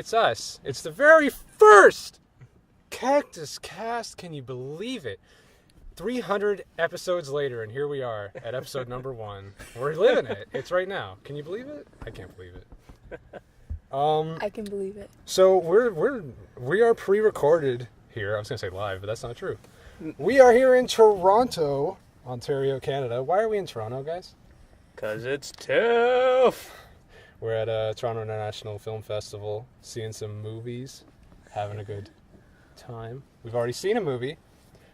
It's us. It's the very first CactusCast. Can you believe it? 300 episodes later, and here we are at episode number 1. We're living it. It's right now. Can you believe it? I can't believe it. I can believe it. So we are pre-recorded here. I was gonna say live, but that's not true. We are here in Toronto, Ontario, Canada. Why are we in Toronto, guys? Because it's TIFF. We're at Toronto International Film Festival, seeing some movies, having a good time. We've already seen a movie.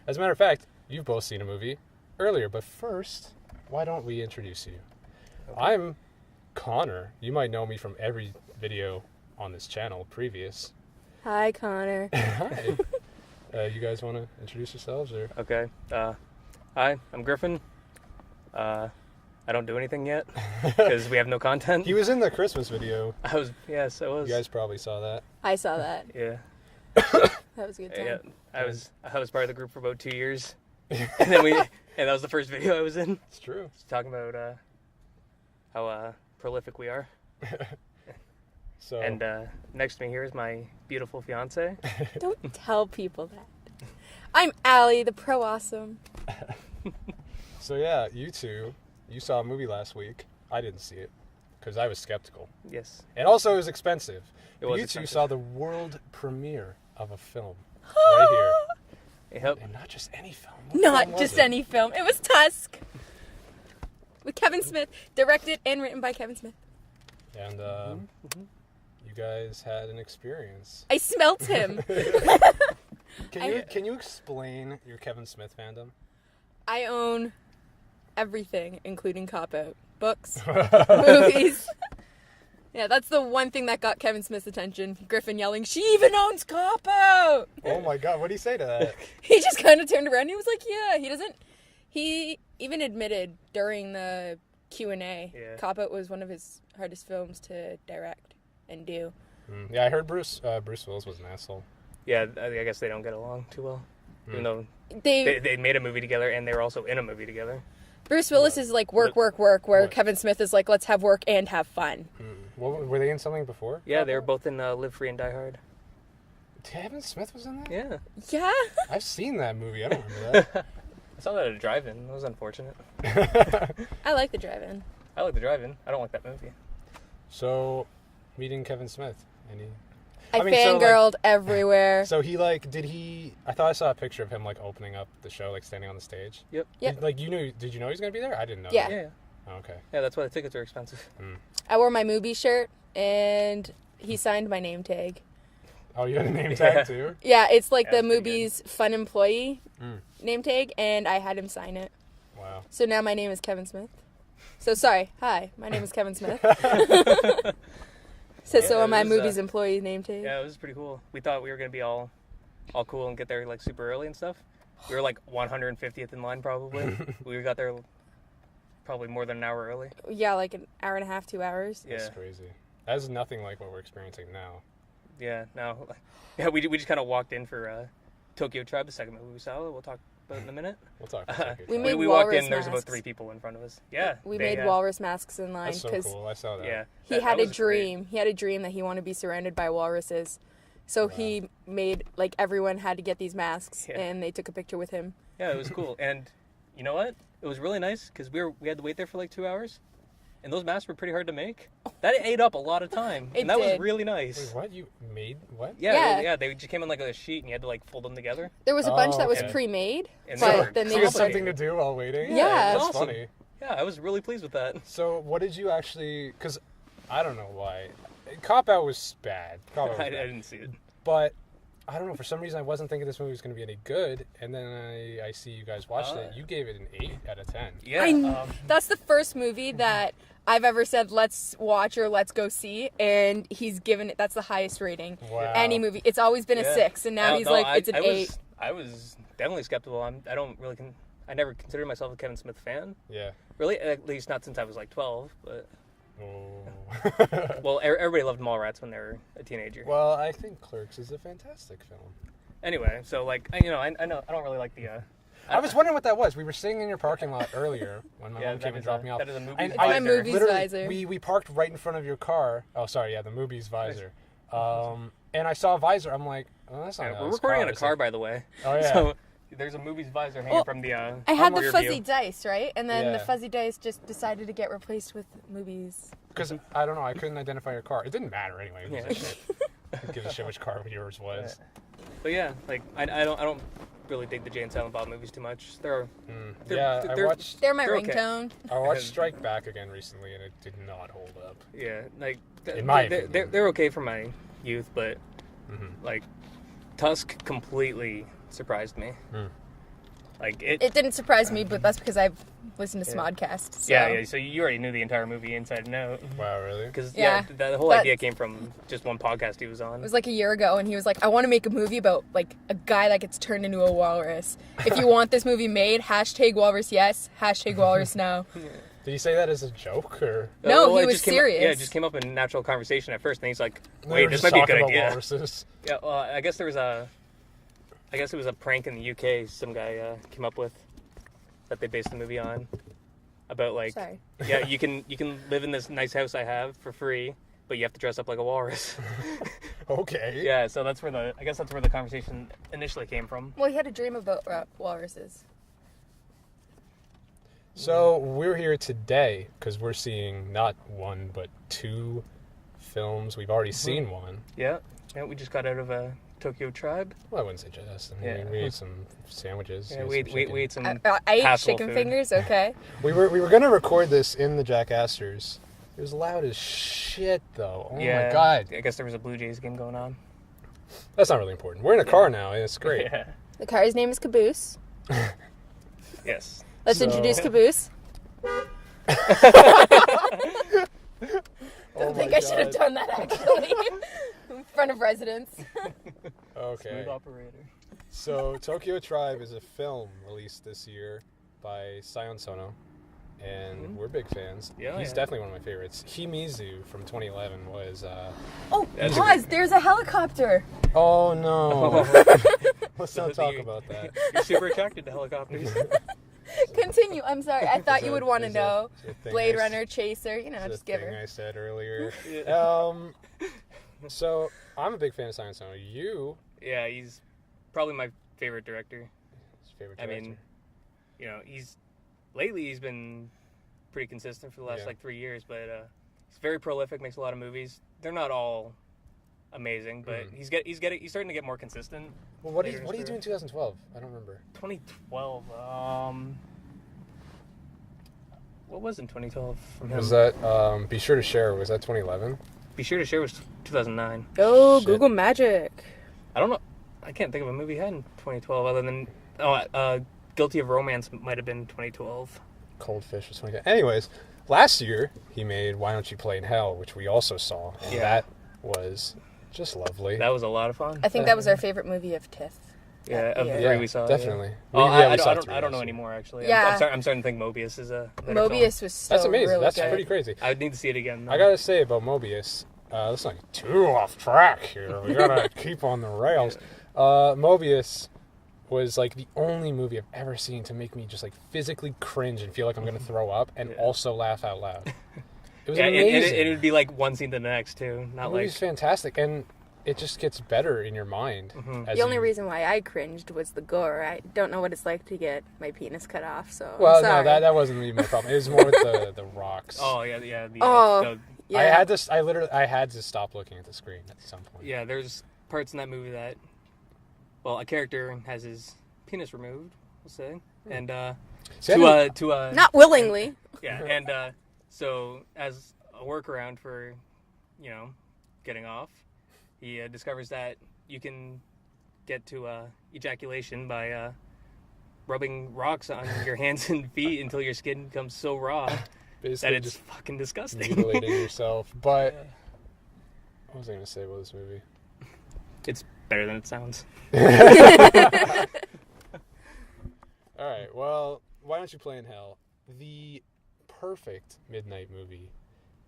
As a matter of fact, you've both seen a movie earlier. But first, why don't we introduce you? Okay. I'm Connor. You might know me from every video on this channel previous. Hi, Connor. Hi. You guys want to introduce yourselves? Or? Okay. Hi, I'm Griffin. I don't do anything yet because we have no content. He was in the Christmas video. Yes, I was. You guys probably saw that. I saw that. Yeah. That was a good time. Yeah. I was part of the group for about 2 years, and that was the first video I was in. It's true. Just talking about how prolific we are. So. And next to me here is my beautiful fiance. Don't tell people that. I'm Allie, the pro awesome. So yeah, you two, you saw a movie last week. I didn't see it because I was skeptical. Yes. And also it was expensive. It was you expensive. two saw the world premiere of a film right here. Yep. And not just any film. What Not film was just it? any film. It was Tusk. With Kevin Smith. Directed and written by Kevin Smith. And you guys had an experience. I smelt him. Can you explain your Kevin Smith fandom? I own everything, including Cop Out. Books, movies. Yeah, that's the one thing that got Kevin Smith's attention. Griffin yelling, "She even owns Cop Out!" Oh my god, what did he say to that? He just kind of turned around and he was like, yeah, he even admitted during the Q&A, Cop Out was one of his hardest films to direct and do. Yeah, I heard Bruce Willis was an asshole. Yeah, I guess they don't get along too well. Even though They they made a movie together and they were also in a movie together. Bruce Willis is like work, where Kevin Smith is like, let's have work and have fun. Were they in something before? Yeah, they were both in Live Free and Die Hard. Kevin Smith was in that? Yeah. Yeah? I've seen that movie. I don't remember that. I saw that at a drive-in. It was unfortunate. I like the drive-in. I like the drive-in. I don't like that movie. So, meeting Kevin Smith. I fangirled so, everywhere. So I thought I saw a picture of him like opening up the show, like standing on the stage. Yep. Did you know he was going to be there? I didn't know. Yeah. That. Yeah. Oh, okay. Yeah, that's why the tickets are expensive. I wore my movie shirt and he signed my name tag. Oh, you had a name tag too? Yeah, it's like the that's pretty movie's fun employee name tag, and I had him sign it. Wow. So now my name is Kevin Smith. So sorry, hi, my name is Kevin Smith. So on my movie's employee name tag. Yeah, it was pretty cool. We thought we were going to be all cool and get there like super early and stuff. We were like 150th in line probably. We got there probably more than an hour early. Yeah, like an hour and a half, 2 hours. Yeah. That's crazy. That is nothing like what we're experiencing now. Yeah, no. Yeah, we just kind of walked in for Tokyo Tribe, the second movie we saw. We'll talk about it in a minute. We'll talk about We made we walked in, walrus there was about masks. 3 people in front of us. Yeah. We made walrus masks in line That's so because cool. I saw that. Yeah. he had that a was dream. great. He had a dream that he wanted to be surrounded by walruses. So he made, like, everyone had to get these masks, and they took a picture with him. Yeah, it was cool. And you know what? It was really nice because we had to wait there for like 2 hours. And those masks were pretty hard to make. That ate up a lot of time. It and that was did. really nice. Wait, what? You made what? Yeah. They just came on like a sheet and you had to like fold them together. There was a bunch that was okay. pre-made, And but then So they you had just... something to do while waiting? Yeah. That's Awesome. funny. Yeah, I was really pleased with that. So what did you actually... Because I don't know why. Cop Out was bad. Cop Out was I bad. didn't see it. But I don't know. For some reason, I wasn't thinking this movie was going to be any good. And then I see you guys watched it. You gave it an 8 out of 10. Yeah. That's the first movie that I've ever said, let's watch or let's go see. And he's given it, that's the highest rating. Wow. Any movie. It's always been a 6. And now he's it's an 8. I was definitely skeptical. I don't really... I never considered myself a Kevin Smith fan. Yeah. Really, at least not since I was like 12. But Oh. well, everybody loved Mallrats when they were a teenager. Well, I think Clerks is a fantastic film. Anyway, so like I know I don't really like the. I was wondering what that was. We were sitting in your parking lot earlier when my mom that came and is dropped me off. That is a movie's And visor. My movie's literally, visor. We parked right in front of your car. Oh, sorry, yeah, the movie's visor. And I saw a visor. I'm like, oh, that's not. Yeah, how we're this recording car in a is. car, by the way. Oh yeah. So there's a movie's visor hanging from the. I had the rear fuzzy view. dice, right? And then the Yeah. fuzzy dice just decided to get replaced with movies. Because I don't know, I couldn't identify your car. It didn't matter anyway. Who gives Yeah. a shit? Who gives a shit which car yours was? But yeah, like I don't really dig the Jay and Silent Bob movies too much. They're Yeah, I they're- watched. They're my They're okay. ringtone. I watched Strike Back again recently, and it did not hold up. yeah, like In my they're opinion. okay for my youth, but Mm-hmm. like Tusk completely surprised me. Mm. Like it. It didn't surprise me, but that's because I've listened to Yeah. Smodcast. So. Yeah. So you already knew the entire movie inside and out. Wow, really? Because Yeah, the whole but- idea came from just one podcast he was on. It was like a year ago, and he was like, I want to make a movie about like a guy that gets turned into a walrus. If you want this movie made, hashtag walrus yes, hashtag walrus no. Did he say that as a joke, or? No, he it was just came serious. Yeah, it just came up in natural conversation at first, and he's like, They "Wait, were this just might be a talking good about idea." walruses. Yeah, well, I guess it was a prank in the UK. Some guy came up with that they based the movie on about like, Sorry. yeah, you can live in this nice house I have for free, but you have to dress up like a walrus. Okay. Yeah, so that's where the conversation initially came from. Well, he had a dream about walruses. So we're here today because we're seeing not one but two films. We've already seen one. Yeah, we just got out of a Tokyo Tribe. Well, I wouldn't say just. I mean, Yeah. we ate some sandwiches. Yeah, ate we some chicken. ate some. I ate Hassle chicken food. fingers. Okay. We were gonna record this in the Jack Astor's. It was loud as shit, though. Oh Yeah, my god. I guess there was a Blue Jays game going on. That's not really important. We're in a car now, and it's great. Yeah. The car's name is Caboose. Yes. Let's So- introduce Caboose. Oh I think my I should have God. done that actually in front of residents. Okay. Smooth operator. So Tokyo Tribe is a film released this year by Sion Sono, and we're big fans. Yeah, He's yeah. definitely one of my favorites. Himizu from 2011 was. Oh, That's a pause! There's a helicopter. Oh no! Let's not So talk you're- about that. You're super attracted to helicopters. Continue. I'm sorry. I thought Is you a- would want to is a- know. is a thing Blade I s- Runner, Chaser. You know, is a just give thing her. I said earlier. Yeah. So I'm a big fan of Sion Sono. You, Yeah, he's probably my favorite director. his favorite I director. mean, he's been pretty consistent for the last Yeah. like 3 years, but he's very prolific, makes a lot of movies. They're not all amazing, but he's starting to get more consistent. well, what later do in you his do in 2012? I don't remember. 2012. What was in 2012 from him? Was that Be Sure to Share? Was that 2011? Be Sure to Share was 2009. Oh, Shit. Google Magic. I don't know. I can't think of a movie he had in 2012 other than Guilty of Romance might have been 2012. Cold Fish was 2010. Anyways, last year he made Why Don't You Play in Hell, which we also saw, and Yeah. that was just lovely. That was a lot of fun. I think that was our favorite movie of TIFF. Yeah, of the Yeah. three we saw. definitely. Yeah. Oh, We- yeah, we I saw don't three know last year. anymore actually. Yeah. I'm starting to think Mobius is a better Mobius film. was so That's amazing. really That's good. pretty crazy. I would need to see it again. Though. I gotta say about Mobius, let's not get too off track here. We gotta keep on the rails. Mobius was like the only movie I've ever seen to make me just like physically cringe and feel like I'm gonna throw up and Yeah. also laugh out loud. It was Yeah, amazing. it would be like one scene to the next too, not The like. movie's fantastic, and it just gets better in your mind. as The only you- reason why I cringed was the gore. I don't know what it's like to get my penis cut off, so Well, I'm sorry. no, that wasn't even my problem. It was more with the rocks. Oh yeah. Oh. Yeah. I had to stop looking at the screen at some point. Yeah, there's parts in that movie that, well, a character has his penis removed, we'll say, and See, I Not willingly. yeah, and so as a workaround for, getting off, he discovers that you can get to ejaculation by rubbing rocks on your hands and feet until your skin becomes so raw that basically it's just fucking disgusting. mutilating yourself. But what was I going to say about this movie? It's better than it sounds. All right, well, Why Don't You Play in Hell? The perfect midnight movie,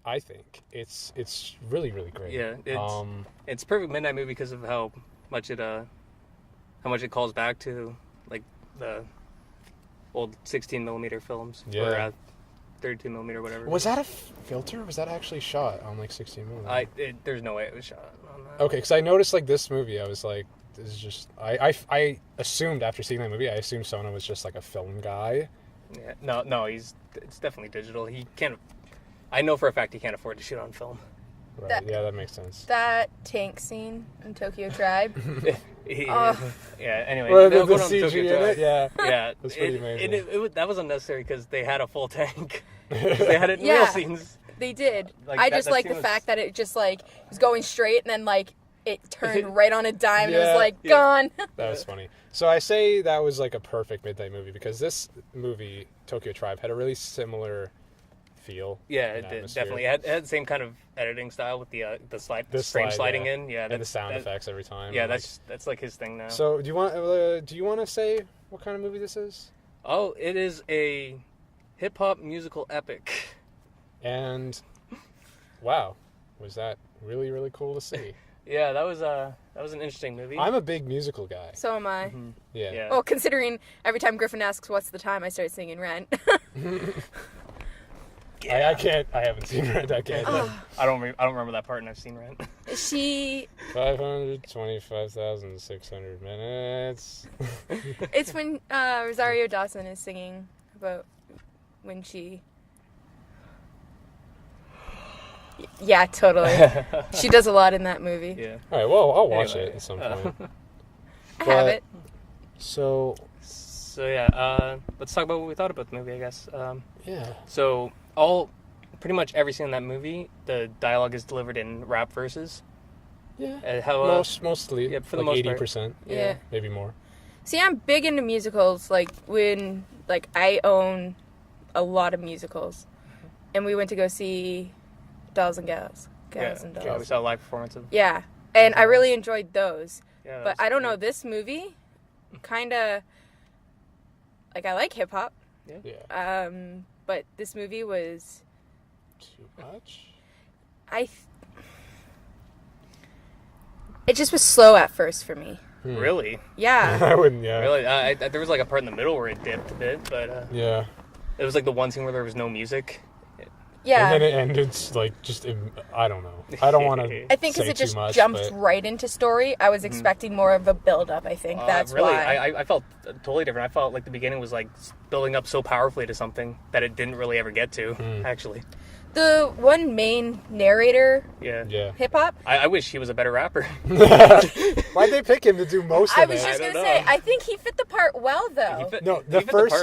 I think. It's really, really great. Yeah, it's a perfect midnight movie because of how much it calls back to like the old 16mm films Yeah. or 32mm, whatever. Was that a filter? Or was that actually shot on like 16 millimeter? There's no way it was shot on that. Okay, because I noticed like this movie, I was like, this is just I assumed after seeing that movie, I assumed Sona was just like a film guy. Yeah, no, it's definitely digital. He can't. I know for a fact he can't afford to shoot on film. Right? Yeah, that makes sense. That tank scene in Tokyo Tribe. Yeah. Anyway, Well, they'll the go down CG Tokyo in Drive. it, yeah. Yeah, That's pretty amazing. that was unnecessary because they had a full tank. They had it in real Yeah. scenes. They did. Like, I that- just that like scene the was- fact that it just like was going straight and then like it turned right on a dime and it Yeah. was like Yeah. gone. That was funny. So I say that was like a perfect midnight movie because this movie, Tokyo Tribe, had a really similar feel. Yeah, and it did atmosphere. definitely. It had the same kind of editing style with the The frame slide, sliding yeah. in. Yeah, And the sound effects every time. Yeah, and, like, that's like his thing now. So do you want to say what kind of movie this is? Oh, it is a hip hop musical epic. And wow, was that really, really cool to see? Yeah, that was an interesting movie. I'm a big musical guy. So am I. Yeah. Yeah. Well, considering every time Griffin asks what's the time, I start singing Rent. I can't. I haven't seen Rent. I can't. I don't remember that part, and I've seen Rent. She 525,600 minutes. It's when Rosario Dawson is singing about when she. Yeah, totally. She does a lot in that movie. Yeah. All right. Well, I'll watch Anyway, it at some point. I have But- it. So So yeah, let's talk about what we thought about the movie, I guess. yeah. So pretty much every scene in that movie, the dialogue is delivered in rap verses. Yeah. How Mostly. yeah, for the like most part. 80%. Yeah. Maybe more. See, I'm big into musicals. Like when, like I own a lot of musicals, and we went to go see Dolls and Gals, Gals and Dolls. we saw a live performance of. Yeah, and I really enjoyed those. Yeah, But I don't know, this movie, kind of, like I like hip hop, Yeah. but this movie was, Too much. it just was slow at first for me. Really, Yeah, I wouldn't. Yeah. really. There was like a part in the middle where it dipped a bit, but Yeah. it was like the one scene where there was no music. yeah. And then it ended like just. I don't know. I don't want to. I think because it just jumped right into story. I was expecting more of a build up. I think that's really, why. I felt totally different. I felt like the beginning was like building up so powerfully to something that it didn't really ever get to. Actually, The one main narrator, yeah. Yeah. hip hop. I wish he was a better rapper. Why'd they pick him to do most I of was it? just I gonna don't say, know. I think he fit the part well, though. No, he fit the first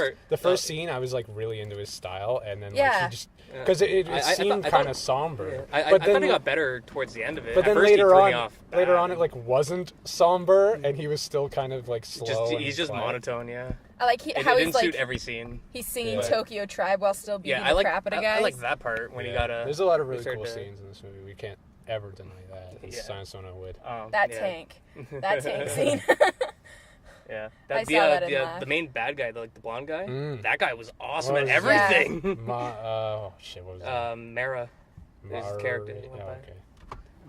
part. scene, I was like really into his style, and then like Yeah. he just because it I seemed thought- kind of somber. I but thought he got better towards the end of it. But At then first, he later threw on, me off it like wasn't somber, and he was still kind of like slow. and he's just quiet. monotone. Yeah, I like it how didn't he's like suit every scene. he's singing Yeah. Tokyo Tribe while still beating Yeah, the crap out of guys. I like that part when he got a. There's a lot of really started cool to- scenes in this movie. We can't ever deny that. Yeah. Science Sona would. That yeah. tank, that tank scene. Yeah, I saw that in the that. main bad guy, the blonde guy. Mm. That guy was awesome What at was his everything. Oh shit! What was that? Mara, his character. he went by. okay.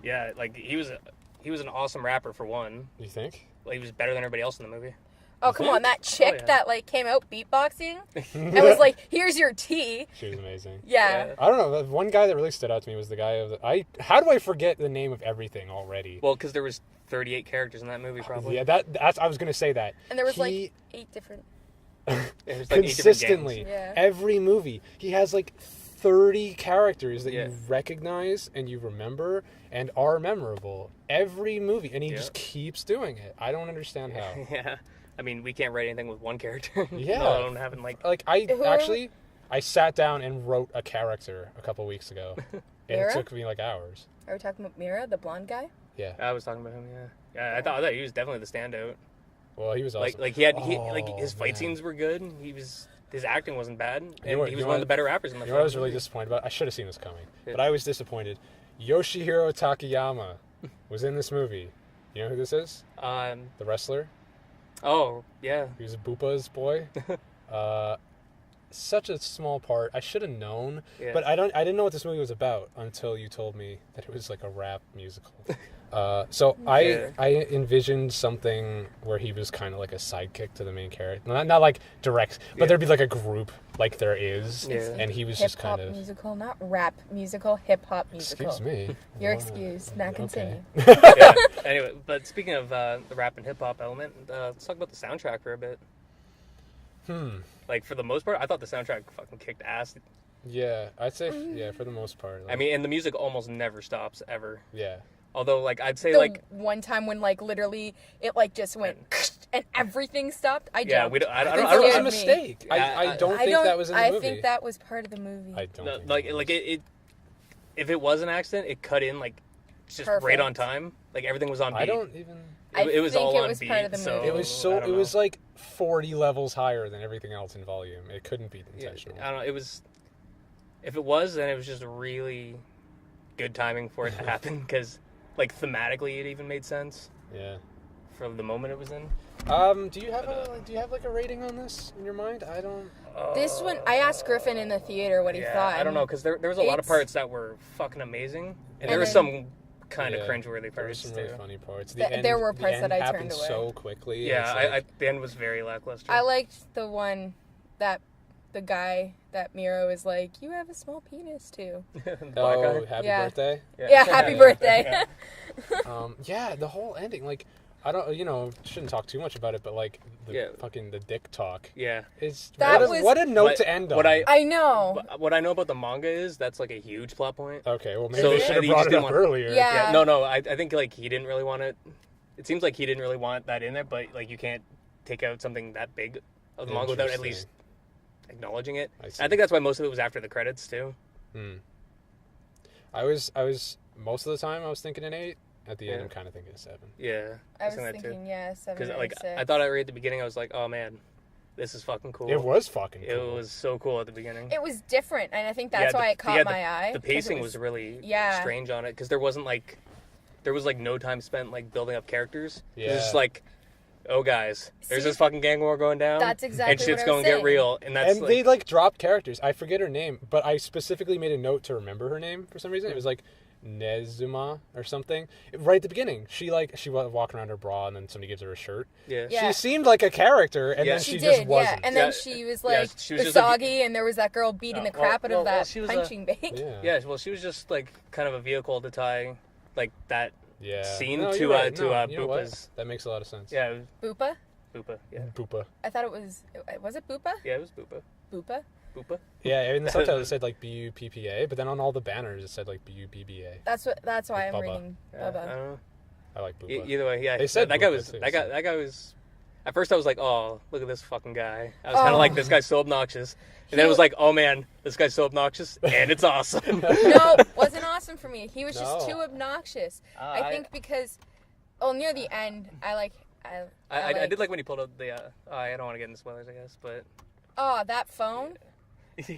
Yeah, like he was an awesome rapper for one. You think? Like, he was better than everybody else in the movie. Oh come on, that chick yeah. that like came out beatboxing and was like, "Here's your tea." She was amazing. Yeah. I don't know. The one guy that really stood out to me was the guy of the. How do I forget the name of everything already? Well, because there was 38 characters in that movie, probably. Yeah, that's. I was gonna say that. And there was He- like 8 different. There was, like, 8 different consistently gangs. Yeah. every movie he has like 30 characters that Yeah. you recognize and you remember and are memorable every movie, and he Yeah. just keeps doing it. I don't understand how. Yeah. I mean, we can't write anything with one character. Yeah. Let alone having like. Like I Who- I sat down and wrote a character a couple weeks ago and Mira? it took me like hours. Are we talking about Mira, the blonde guy? Yeah, I was talking about him. Yeah. Yeah. I thought he was definitely the standout. well he was awesome. Like his fight man. scenes were good. His acting wasn't bad, and You know what- he you was know one of what- the better rappers in the You know what I was film. really disappointed about? I should have seen this coming, Yeah. but I was disappointed. Yoshihiro Takayama was in this movie. You know who this is? The wrestler. Oh yeah. He was Bupa's boy. Such a small part. I should have known, Yeah. but I didn't know what this movie was about until you told me that it was like a rap musical. So Yeah. I envisioned something where he was kind of like a sidekick to the main character, not like direct, but there'd be like a group like there is, Yeah. and he was just Hip-hop kind of. musical, not rap musical, hip-hop musical. Excuse me. You're What? excused. Now continue. Yeah. Anyway, but speaking of the rap and hip hop element, let's talk about the soundtrack for a bit. Like for the most part, I thought the soundtrack fucking kicked ass. Yeah, I'd say yeah for the most part. Like, I mean, and the music almost never stops ever. yeah. Although, like, I'd say The like one time when like literally it like just went and everything stopped, I yeah, jumped. we don't. I I don't. think I that don't was a me. mistake. Yeah, I don't think that was in the movie. I think that was part of the movie. I don't. No, think like that like was. it. If it was an accident, it cut in like just right Perfect. on time. Like everything was on beat. I don't even. It was think all it on was beat. part of the so movie. It was so. I don't It was know. like 40 levels higher than everything else in volume. It couldn't be Yeah, intentional. I don't know. It was. If it was, then it was just really good timing for it to happen because, like, thematically, it even made sense Yeah. for the moment it was in. Do you have like a rating on this in your mind? I don't. This one, I asked Griffin in the theater what he Yeah, thought. I don't know because there was a lot of It's- parts that were fucking amazing, and there And were then- some kind of Yeah, cringeworthy There were parts some too. really funny parts. There were the parts end that I happened turned away. so quickly. Yeah, it's like, the end was very lackluster. I liked the one that the guy that Miro is like, you have a small penis too. The black oh, guy. happy Yeah. birthday. Yeah, happy Yeah. birthday. Yeah, the whole ending, like, I don't, shouldn't talk too much about it, but like the fucking the dick talk. Yeah. Is That what, was- what a note What- to end on. what I know. What I know about the manga is that's like a huge plot point. Okay, well maybe So, they should have you brought just it didn't up want- earlier. Yeah. No. I think like he didn't really want it. It seems like he didn't really want that in there, but like you can't take out something that big of the manga without at least acknowledging it. I see. I think that's why most of it was after the credits too. I was most of the time I was thinking an 8. At the end, Yeah. I'm kind of thinking a 7. Yeah, I was that too. thinking, yeah, 7 Because or like 6. I thought right at the beginning, I was like, oh man, this is fucking cool. It was fucking It cool. was so cool at the beginning. It was different, and I think that's Yeah, why it caught yeah, my eye. The 'cause it pacing was really Yeah. strange on it because there was like no time spent like building up characters. It was just Yeah. like, oh guys, there's See, this fucking gang war going down. that's exactly and shit's what I going was to get saying. real. And that's And they like dropped characters. I forget her name, but I specifically made a note to remember her name for some reason. It was like Nezuma or something. Right at the beginning, she was walking around her bra, and then somebody gives her a shirt. yeah. Yeah. She seemed like a character, and Yeah. then She she did, just wasn't. yeah. And then Yeah, she was yeah, like she was just a- Usagi, and there was that girl beating the crap out of that she was a- punching bag. Yeah. Yeah, well, she was just like kind of a vehicle to tie like that Yeah. scene No, to you're right. to No, you know what? Boopa's. That makes a lot of sense. Yeah, it was Boopa? Boopa. Yeah, Boopa. I thought it was it Boopa? yeah, it was Boopa. Boopa? Boopa. Yeah, in the subtitle it said like BUPPA, but then on all the banners it said like BUBBA. That's why I'm Bubba. reading I Bubba. don't know. I like Boopa. Either way, yeah. They said that guy Boopa, was too, that guy. so- That guy was. At first, I was like, "Oh, look at this fucking guy." I was kind of like, "This guy's so obnoxious," and then it was like, "Oh man, this guy's so obnoxious, and it's awesome." No, wasn't awesome for me. He was just No. too obnoxious. I- I think because near the end I I did like when he pulled out the. I don't want to get into spoilers, I guess, but that phone.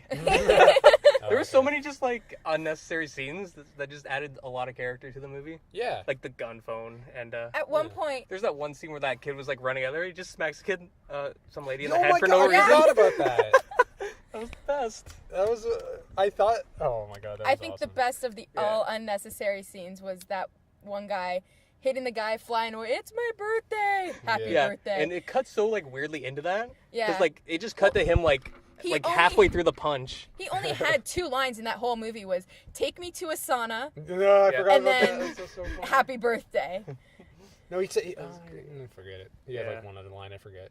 there were so many just like unnecessary scenes that just added a lot of character to the movie, Yeah. like the gun phone and. At one point, There's that one scene where that kid was like running out there. He just smacks a kid, some lady in Oh the head my for god, no I reason. forgot about that. That was the best. That was I thought. Oh my god, that was I think awesome. the best of the Yeah. all unnecessary scenes was that one guy hitting the guy flying away. It's my birthday. Happy Yeah, birthday. and it cut so like weirdly into that. Yeah. Because like it just cut to him like He like only- halfway through the punch. He only had 2 lines in that whole movie was take me to a sauna, No, I Yeah. forgot And about then that. That's so funny. happy birthday. No, he said. was great. Forget it. He had Yeah. like one other line. I forget.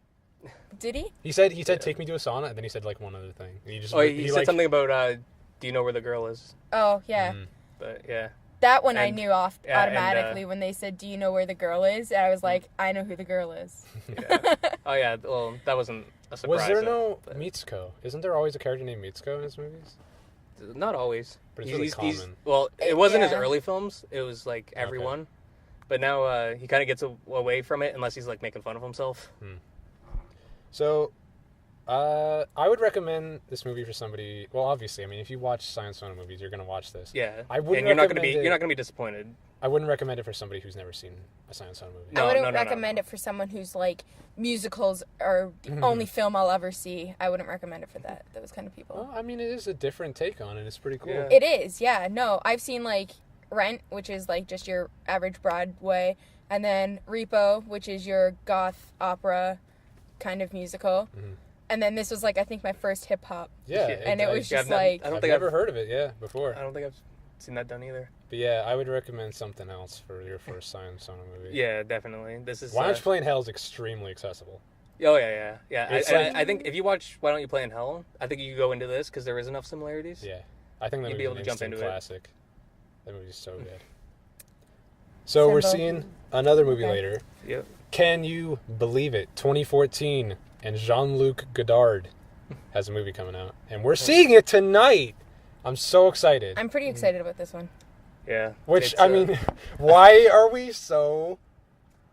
Did he? He said take me to a sauna, and then he said like one other thing. And he just Oh, he said like, something about do you know where the girl is? Oh, yeah. But yeah. That one I And- knew off yeah, and, automatically when they said, do you know where the girl is? And I was like, I know who the girl is. Yeah. Oh yeah. Well, that wasn't a surprise. Was there no but- Mitsuko? Isn't there always a character named Mitsuko in his movies? Not always. But it's really common. Well, it wasn't his Yeah. early films. It was like everyone. But now he kind of gets away from it unless he's like making fun of himself. So, I would recommend this movie for somebody. Well, obviously, I mean, if you watch science fiction movies, you're gonna watch this. Yeah. I wouldn't and you're not gonna be recommend it- you're not gonna be disappointed. I wouldn't recommend it for somebody who's never seen a science fiction movie. No, I wouldn't no, no, recommend no. it for someone who's like musicals are the only film I'll ever see. I wouldn't recommend it for those kind of people. Well, I mean, it is a different take on it. It's pretty cool. Yeah. It is, yeah. No, I've seen like Rent, which is like just your average Broadway, and then Repo, which is your goth opera kind of musical. Mm-hmm. And then this was like, I think, my first hip hop. Yeah. And it was just like... I've never heard of it, before. I don't think I've seen that done either. But yeah, I would recommend something else for your first Silent Sona movie. Yeah, definitely. This is... Why Don't You Play in Hell is extremely accessible. Oh, yeah. I think if you watch Why Don't You Play in Hell, I think you could go into this because there is enough similarities. Yeah. I think that you'd be able to jump into classic. That movie's so good. So we're seeing another movie later. Yep. Can you believe it? 2014, and Jean-Luc Godard has a movie coming out. And we're seeing it tonight! I'm so excited. I'm pretty excited about this one. Yeah. Which, I mean, why are we so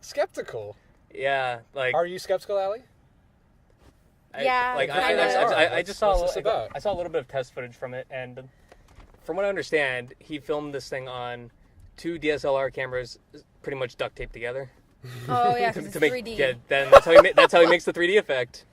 skeptical? Yeah, like... Are you skeptical, Allie? I just saw I saw a little bit of test footage from it, and from what I understand, he filmed this thing on 2 DSLR cameras pretty much duct taped together. Oh yeah, because it's 3D. Yeah, then that's how he makes the 3D effect.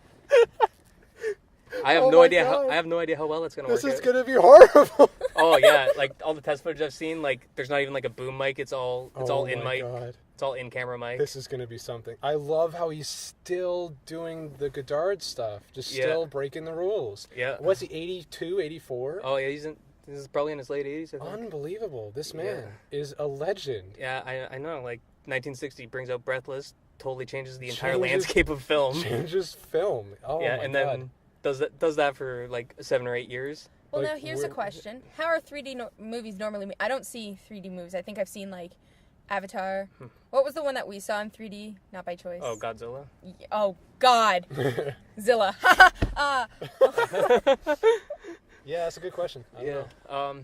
I have no idea how well it's gonna work. This is gonna be horrible. Oh yeah, like all the test footage I've seen, like there's not even like a boom mic. It's all in mic. God. It's all in camera mic. This is gonna be something. I love how he's still doing the Godard stuff, just still breaking the rules. Yeah. Was he 82, 84? Oh yeah, this is probably in his late 80s. I think. Unbelievable. This man is a legend. Yeah, I know. Like 1960 brings out Breathless, totally changes the entire landscape of film. Changes film. Oh yeah, my and God. then does that for like 7 or 8 years. Well, now here's a question: how are 3D movies normally made? I don't see 3D movies. I think I've seen like Avatar. What was the one that we saw in 3D? Not by choice. Oh, Godzilla. Oh God, Zilla. Yeah, that's a good question. I don't know.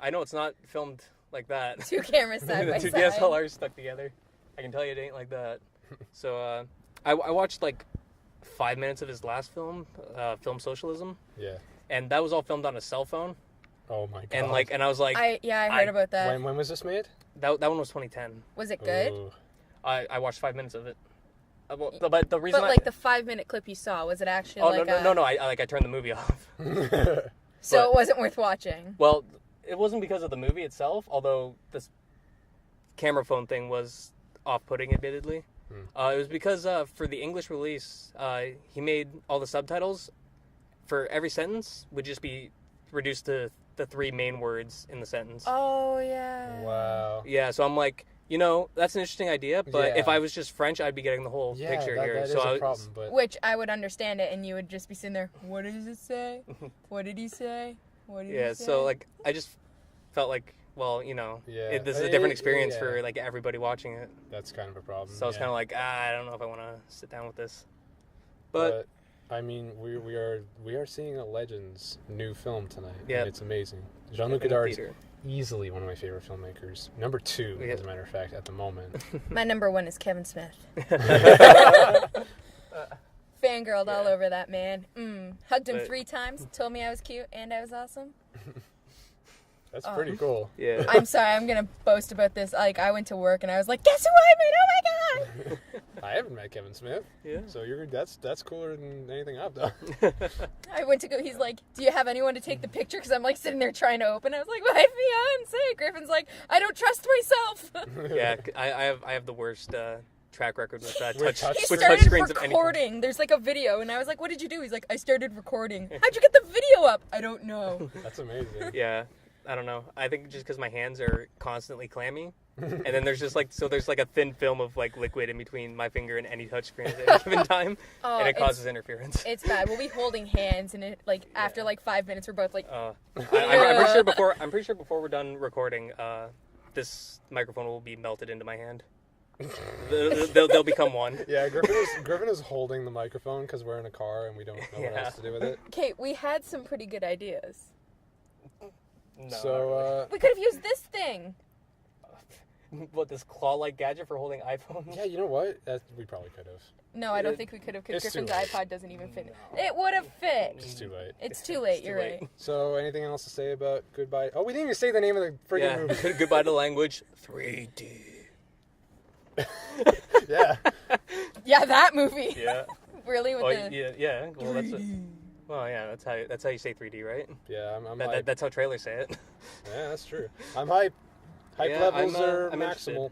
I know it's not filmed like that. 2 cameras side by 2 side. DSLRs stuck together. I can tell you it ain't like that. So I watched like 5 minutes of his last film, Film Socialism. Yeah. And that was all filmed on a cell phone. Oh my God. And I was like, I heard about that. When was this made? That one was 2010. Was it good? Ooh. I watched 5 minutes of it. But the reason, like the 5-minute clip you saw, was it actually? No. I turned the movie off. So it wasn't worth watching. Well, it wasn't because of the movie itself, although this camera phone thing was off-putting, admittedly. It was because for the English release, he made all the subtitles for every sentence would just be reduced to the 3 main words in the sentence. Oh yeah. Wow. Yeah, so I'm like, that's an interesting idea, but if I was just French, I'd be getting the whole picture here. That is a problem, but... Which I would understand it, and you would just be sitting there, what does it say? What did he say? What did he say? Yeah, so, like, I just felt like, well, this is a different experience for, like, everybody watching it. That's kind of a problem. So I was kind of like, I don't know if I want to sit down with this. But I mean, we are seeing a Legends new film tonight. Yeah. And it's amazing. Jean-Luc Godard is easily one of my favorite filmmakers. Number 2, as a matter of fact, at the moment. My number 1 is Kevin Smith. Fangirled all over that man. Hugged him 3 times, told me I was cute and I was awesome. That's pretty cool. Yeah. I'm sorry, I'm going to boast about this. Like, I went to work and I was like, guess who I met? Oh my God! I haven't met Kevin Smith. Yeah. So that's cooler than anything I've done. I went to go, he's like, do you have anyone to take the picture? Because I'm like sitting there trying to open. I was like, my fiance. Griffin's like, I don't trust myself. Yeah, I have the worst track record with touch He with started touch screens recording. There's like a video, and I was like, what did you do? He's like, I started recording. How'd you get the video up? I don't know. That's amazing. Yeah. I don't know. I think just because my hands are constantly clammy, and then there's just there's a thin film of like liquid in between my finger and any touchscreen at any given time, and it causes interference. It's bad. We'll be holding hands, and it after 5 minutes, we're both like. I'm pretty sure before we're done recording, this microphone will be melted into my hand. They'll become one. Yeah, Griffin is holding the microphone because we're in a car and we don't know what else to do with it. Okay, we had some pretty good ideas. No, so we could have used this thing. What, this claw-like gadget for holding iPhones? Yeah, you know what? We probably could have. No, I don't think we could have, because It's Griffin's too late. iPod doesn't even fit. No. It would have fit. It's too late. It's too late, you're right. So, anything else to say about Goodbye? Oh, we didn't even say the name of the freaking movie. Goodbye to language. 3D. Yeah. Yeah, that movie. Yeah. Really? With yeah. Well, that's how you say 3D, right? Yeah, I'm hyped. That's how trailers say it. Yeah, that's true. I'm hyped. Hype Yeah, levels are I'm maximal. interested.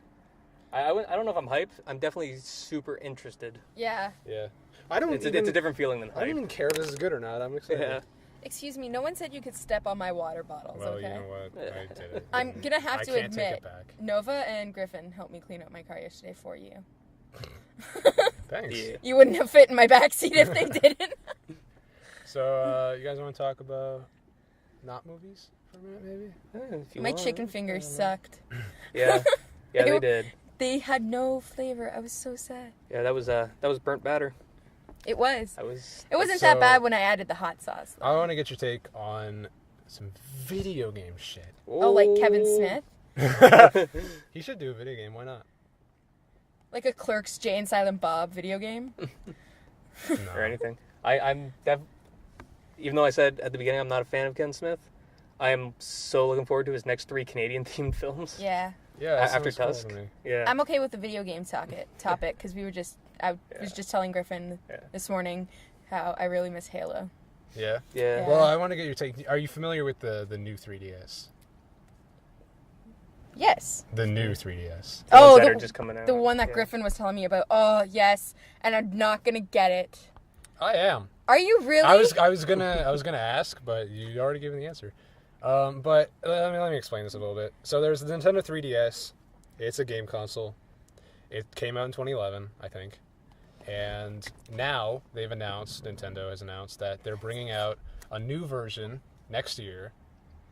I don't know if I'm hyped. I'm definitely super interested. Yeah. Yeah. I don't It's even, a different feeling than I don't hype. even care if this is good or not. I'm excited. Yeah. Excuse me, no one said you could step on my water bottles, Well, okay? you know what? I did it. I'm gonna have I to can't take admit, it back. Nova and Griffin helped me clean up my car yesterday for you. Thanks. Yeah. You wouldn't have fit in my backseat if they didn't. So, you guys want to talk about not movies for a minute, maybe? If you My want. chicken fingers sucked. Yeah. Yeah, they did. They had no flavor. I was so sad. Yeah, that was burnt batter. It was. It wasn't So- that bad when I added the hot sauce. I want to get your take on some video game shit. Oh, like Kevin Smith? He should do a video game. Why not? Like a Clerks Jay and Silent Bob video game? No. Or anything. Even though I said at the beginning I'm not a fan of Ken Smith, I am so looking forward to his next 3 Canadian-themed films. Yeah. Yeah, that After sounds cool Tusk. to me. Yeah. I'm okay with the video game topic because I was just telling Griffin this morning how I really miss Halo. Yeah. Yeah. Well, I want to get your take. Are you familiar with the new 3DS? Yes. The new 3DS. The Oh, ones that are the, just coming out. the one that Yeah. Griffin was telling me about. Oh, yes. And I'm not going to get it. I am. Are you really? I was gonna ask, but you already gave me the answer. But let me explain this a little bit. So there's the Nintendo 3DS. It's a game console. It came out in 2011, I think. And now Nintendo has announced that they're bringing out a new version next year,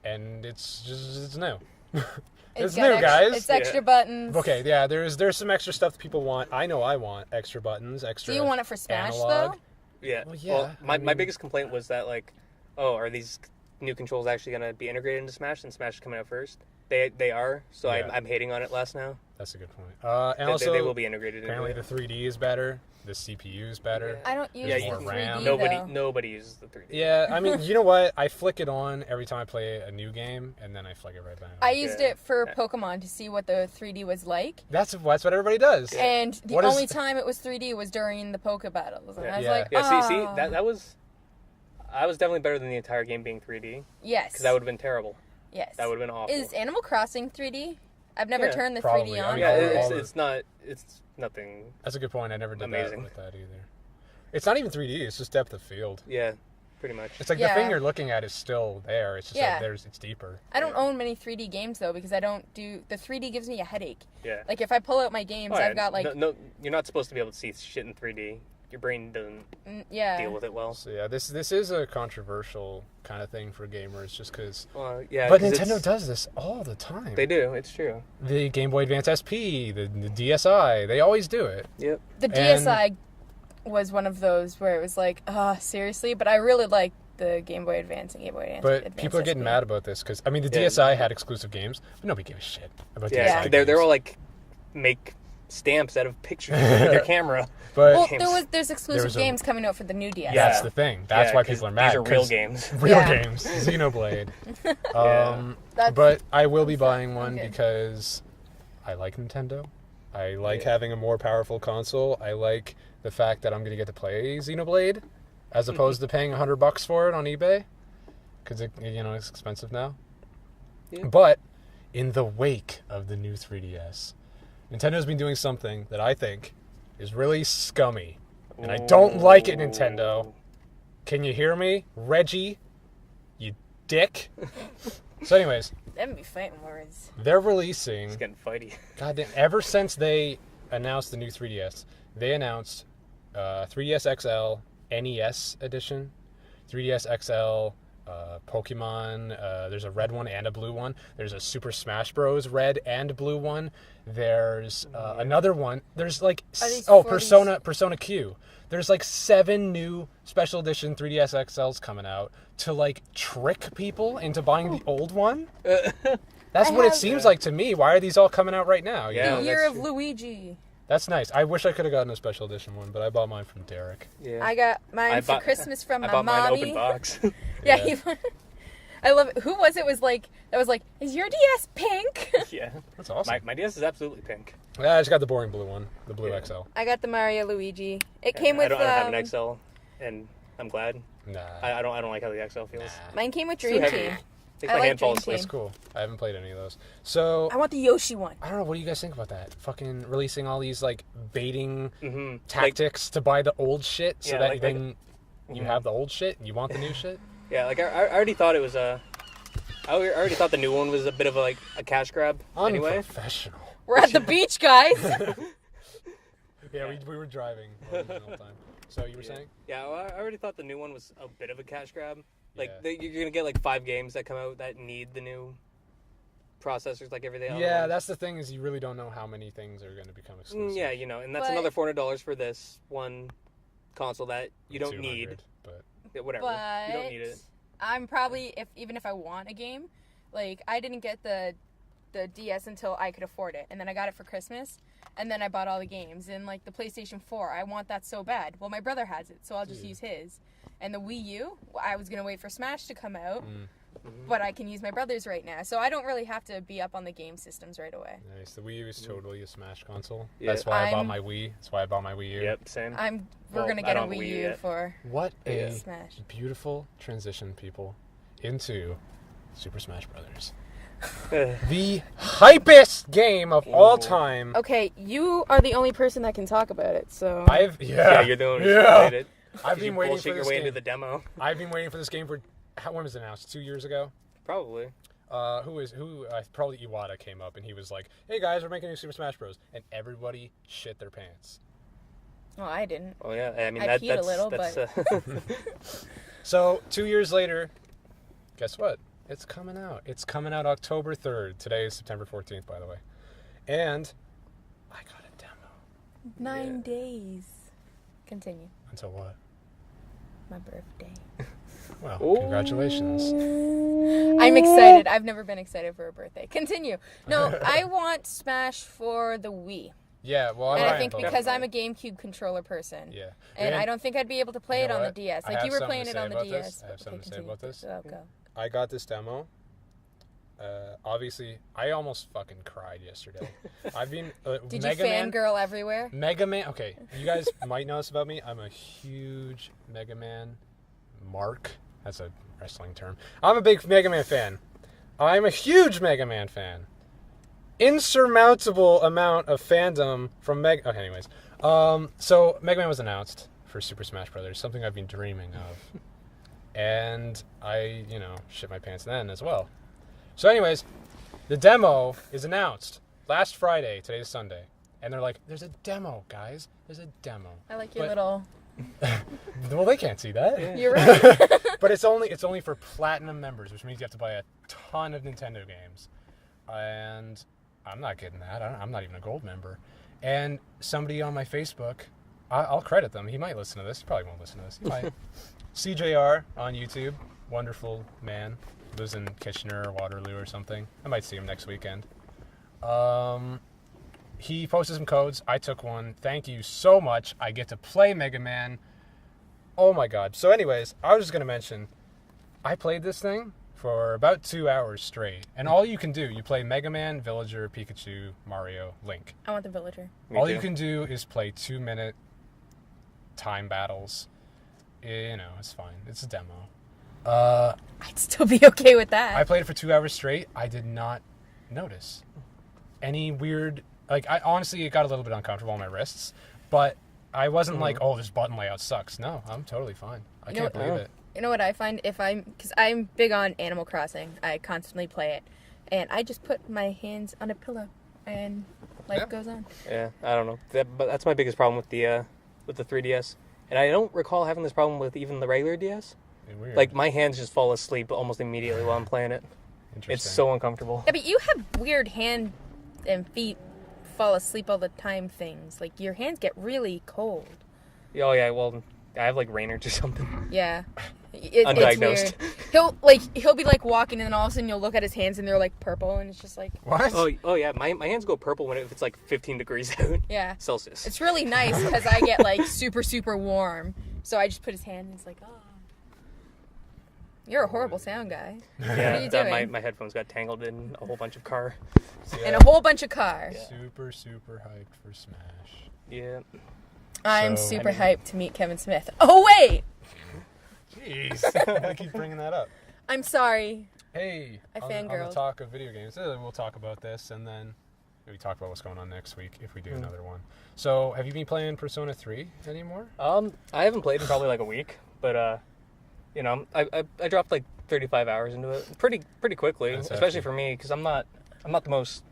and it's new. It's got new, guys. It's extra buttons. Okay, yeah, there's some extra stuff that people want. I know I want extra buttons, extra. Do you want it for Smash, analog. though? Yeah. Well, yeah, Well, my I mean- biggest complaint was that, like, oh, are these new controls actually going to be integrated into Smash, and Smash is coming out first? They are, so Yeah. I'm hating on it less now. That's a good point. And also, they will be integrated apparently into the 3D is better. The CPU is better. I don't use Yeah, the you- 3D, RAM. though. Nobody uses the 3D. Yeah, I mean, you know what? I flick it on every time I play a new game, and then I flick it right back on. I used Yeah. it for Yeah. Pokemon to see what the 3D was like. That's what everybody does. And the What is- only time it was 3D was during the Poke battles. And I was Yeah. like, Yeah, see, "Ah." that was definitely better than the entire game being 3D, Yes. because that would have been terrible. Yes. That would have been awful. Is Animal Crossing 3D? I've never Yeah, turned the probably. 3D I on. mean, Yeah, all it's nothing. That's a good point. I never did Amazing. that with that either. It's not even 3D. It's just depth of field. Yeah, pretty much. It's like Yeah. the thing you're looking at is still there. It's just Yeah. like it's deeper. I don't own many 3D games though because I don't do the 3D gives me a headache. Yeah. Like if I pull out my games, Oh, yeah, I've got like no, you're not supposed to be able to see shit in 3D. Your brain doesn't yeah. deal with it well. So yeah, this is a controversial kind of thing for gamers, just because. Well, yeah, But 'cause Nintendo it's- does this all the time. They do. It's true. The Game Boy Advance SP, the DSi, they always do it. Yep. The DSi was one of those where it was like, seriously, but I really like the Game Boy Advance and Game Boy Advance. But people are getting mad about this because I mean the Yeah. DSi had exclusive games, but nobody gave a shit about Yeah. DSi. They're games. all like make stamps out of pictures with their camera. But Well, games. there's exclusive was a- games coming out for the new DS. that's Yeah. the thing. That's Yeah, why 'cause people are mad. These are real 'cause- games. Real Yeah. games. Xenoblade. Yeah. That's- But I will be buying one Okay. because I like Nintendo. I like Yeah. having a more powerful console. I like the fact that I'm going to get to play Xenoblade as opposed to paying $100 for it on eBay because it's expensive now. Yeah. But in the wake of the new 3DS, Nintendo's been doing something that I think is really scummy. And I don't like it, Nintendo. Can you hear me? Reggie, you dick. So anyways, Them be fighting words. they're releasing, It's getting fighty. goddamn, ever since they announced the new 3DS, they announced 3DS XL NES edition, 3DS XL Pokemon, there's a red one and a blue one. There's a Super Smash Bros. Red and blue one. There's another one. There's like Are these 40s? Persona Q. There's like 7 new special edition 3DS XLs coming out to like trick people into buying the old one. That's I what it have- seems like to me. Why are these all coming out right now? You Yeah. know? The Year that's of true. Luigi. That's nice. I wish I could have gotten a special edition one, but I bought mine from Derek. Yeah. I got mine I for bought- Christmas from I my bought mine mommy. open box. Yeah, Yeah. I love it. Who was it? Was like that was like, is your DS pink? Yeah. That's awesome. My DS is absolutely pink. Yeah, I just got the boring blue one, the blue Yeah. XL. I got the Mario Luigi. It came with I don't have an um, XL, and I'm glad. Nah. I don't like how the XL feels. mine came with Too Dream heavy. Team. Makes I my like hand fall Dream asleep. That's cool. I haven't played any of those. So I want the Yoshi one. I don't know. What do you guys think about that? Fucking releasing all these like baiting Mm-hmm. tactics to buy the old shit, so Yeah, that like- then you have the old shit and you want the new shit. Yeah, like I already thought it was I already thought the new one was a bit of a cash grab. Anyway, Unprofessional. We're at the beach, guys. Yeah, we were driving the whole time. So you were saying? Yeah, well, I already thought the new one was a bit of a cash grab. Like Yeah. you're gonna get like 5 games that come out that need the new processors, like everything else. Yeah, that's the thing is you really don't know how many things are going to become exclusive. Yeah, and that's But- another $400 for this one console that you don't 200, need. but Yeah, whatever, But you don't need it. I'm probably even if I want a game, like I didn't get the DS until I could afford it, and then I got it for Christmas, and then I bought all the games. And like the PlayStation 4, I want that so bad. Well, my brother has it, so I'll just use his. And the Wii U, I was gonna wait for Smash to come out, but I can use my brother's right now, so I don't really have to be up on the game systems right away. nice. The Wii U is totally a Smash console. Yeah. That's why I bought I'm- my Wii. That's why I bought my Wii U. Yep, same. We're Well, gonna I get a don't have a Wii Wii U U yet. for What a Smash. beautiful transition, people, into Super Smash Brothers. Ugh. The hypest game of all time. Okay, you are the only person that can talk about it, so Yeah, you're the only one who's Yeah. played it. I've You been waiting for bullshit your this way game. into the demo. I've been waiting for this game for when was it announced? 2 years ago. Probably. Probably Iwata came up and he was like, "Hey guys, we're making a new Super Smash Bros." And everybody shit their pants. well, I didn't. Oh yeah, I mean I peed a little, So 2 years later, guess what? It's coming out. It's coming out October 3rd. Today is September 14th, by the way. And I got a demo. 9 days. Continue. Until what? My birthday. Well, Ooh. congratulations. I'm excited. I've never been excited for a birthday. Continue. No, I want Smash for the Wii. Yeah, well, I'm And I buying think both. because I'm a GameCube controller person. Yeah. And I don't think I'd be able to play You it know on the what? DS. I Like have you were something playing to it say on the about DS. this. I have something to say continue. about this. Oh, go. I got this demo. Obviously, I almost fucking cried yesterday. I've been Did Mega you Man, fangirl everywhere? Mega Man. Okay, you guys might know this about me. I'm a huge Mega Man mark. That's a wrestling term. I'm a big Mega Man fan. I'm a huge Mega Man fan. Insurmountable amount of fandom from Mega. Okay, anyways, so Mega Man was announced for Super Smash Brothers, something I've been dreaming of, and I, shit my pants then as well. So, anyways, the demo is announced last Friday. Today's Sunday, and they're like, "There's a demo, guys. There's a demo." I like your But- little. Well, they can't see that. You're right. But it's only for platinum members, which means you have to buy a ton of Nintendo games, and I'm not getting that. I'm not even a gold member. And somebody on my Facebook, I'll credit them. He might listen to this. He probably won't listen to this. He might. CJR on YouTube, wonderful man. Lives in Kitchener or Waterloo or something. I might see him next weekend. He posted some codes. I took one. Thank you so much. I get to play Mega Man. Oh my god. So anyways, I was just going to mention, I played this thing for about 2 hours straight. And all you can do, you play Mega Man, Villager, Pikachu, Mario, Link. I want the villager. Me all too. you can do is play 2-minute time battles. It's fine. It's a demo. I'd still be okay with that. I played it for 2 hours straight. I did not notice any weird... I honestly, it got a little bit uncomfortable on my wrists. But I wasn't like, oh, this button layout sucks. No, I'm totally fine. I You know can't what- believe it. You know what I find because I'm big on Animal Crossing. I constantly play it, and I just put my hands on a pillow, and life goes on. Yeah, I don't know. But that's my biggest problem with the 3DS. And I don't recall having this problem with even the regular DS. Weird. Like, my hands just fall asleep almost immediately while I'm playing it. It's Interesting. so uncomfortable. Yeah, but you have weird hand and feet fall asleep all the time things. Like your hands get really cold. Oh, yeah, well, I have, like, Raynaud's or something. Yeah. Undiagnosed. It's weird. He'll be like walking, and then all of a sudden you'll look at his hands, and they're like purple, and it's just like, What? Oh yeah, my hands go purple if it's, like, 15 degrees out. yeah. Celsius. It's really nice because I get like super, super warm. So I just put his hand, and it's like, oh. You're a horrible sound guy. Yeah, What are you doing? my headphones got tangled in a whole bunch of car. And a whole bunch of car. Super, super hyped for Smash. Yeah. I'm So, super hyped to meet Kevin Smith. Oh, wait! Jeez. I keep bringing that up. I'm sorry. hey, I on the fangirled. talk of video games, we'll talk about this, and then maybe talk about what's going on next week if we do another one. So, have you been playing Persona 3 anymore? I haven't played in probably like a week, but you know, I dropped like 35 hours into it pretty quickly, That's especially hefty. for me because I'm not the most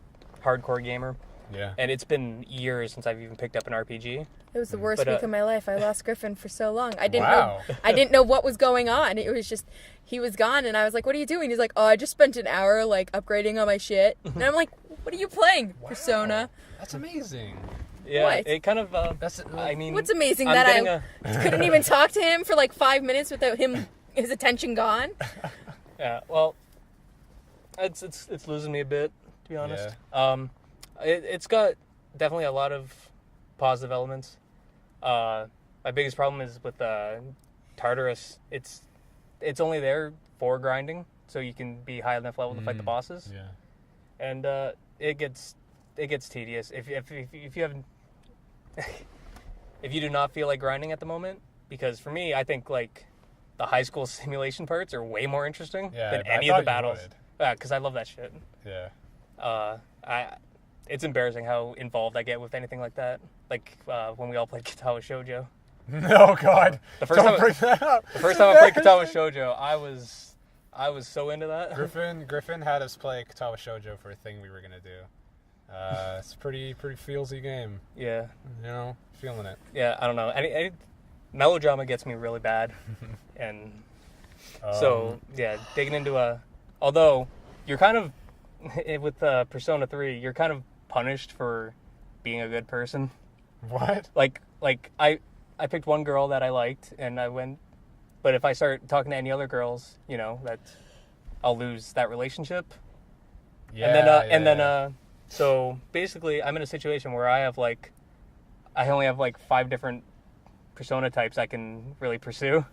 hardcore gamer, Yeah. and it's been years since I've even picked up an RPG. It was the worst But, week of my life. I lost Griffin for so long. I didn't Wow. know. I didn't know what was going on. It was just he was gone, and I was like, "What are you doing?" He's like, "Oh, I just spent an hour like upgrading all my shit." And I'm like, "What are you playing? Wow. Persona? That's amazing. Yeah, What? it kind of. That's I mean, What's amazing I'm that getting I couldn't even talk to him for like 5 minutes without his attention gone." Yeah, well, it's losing me a bit, to be honest. It's got definitely a lot of positive elements. My biggest problem is with Tartarus. It's only there for grinding, so you can be high enough level to fight the bosses. Yeah. And it gets tedious if you haven't if you do not feel like grinding at the moment. Because for me, I think like the high school simulation parts are way more interesting than any of the battles. Yeah, because I love that shit. Yeah. It's embarrassing how involved I get with anything like that. Like when we all played Katawa Shoujo. No, God. The first Don't time bring that up. The first time I played Katawa Shoujo, I was so into that. Griffin had us play Katawa Shoujo for a thing we were gonna do. It's a pretty feelsy game. Yeah. You know, feeling it. Yeah, I don't know. Any melodrama gets me really bad, and so yeah, digging into although you're kind of with Persona 3, you're kind of punished for being a good person. What? Like I picked one girl that I liked, and I went. But if I start talking to any other girls, you know, that I'll lose that relationship. Yeah. And then so basically, I'm in a situation where I only have like 5 different persona types I can really pursue.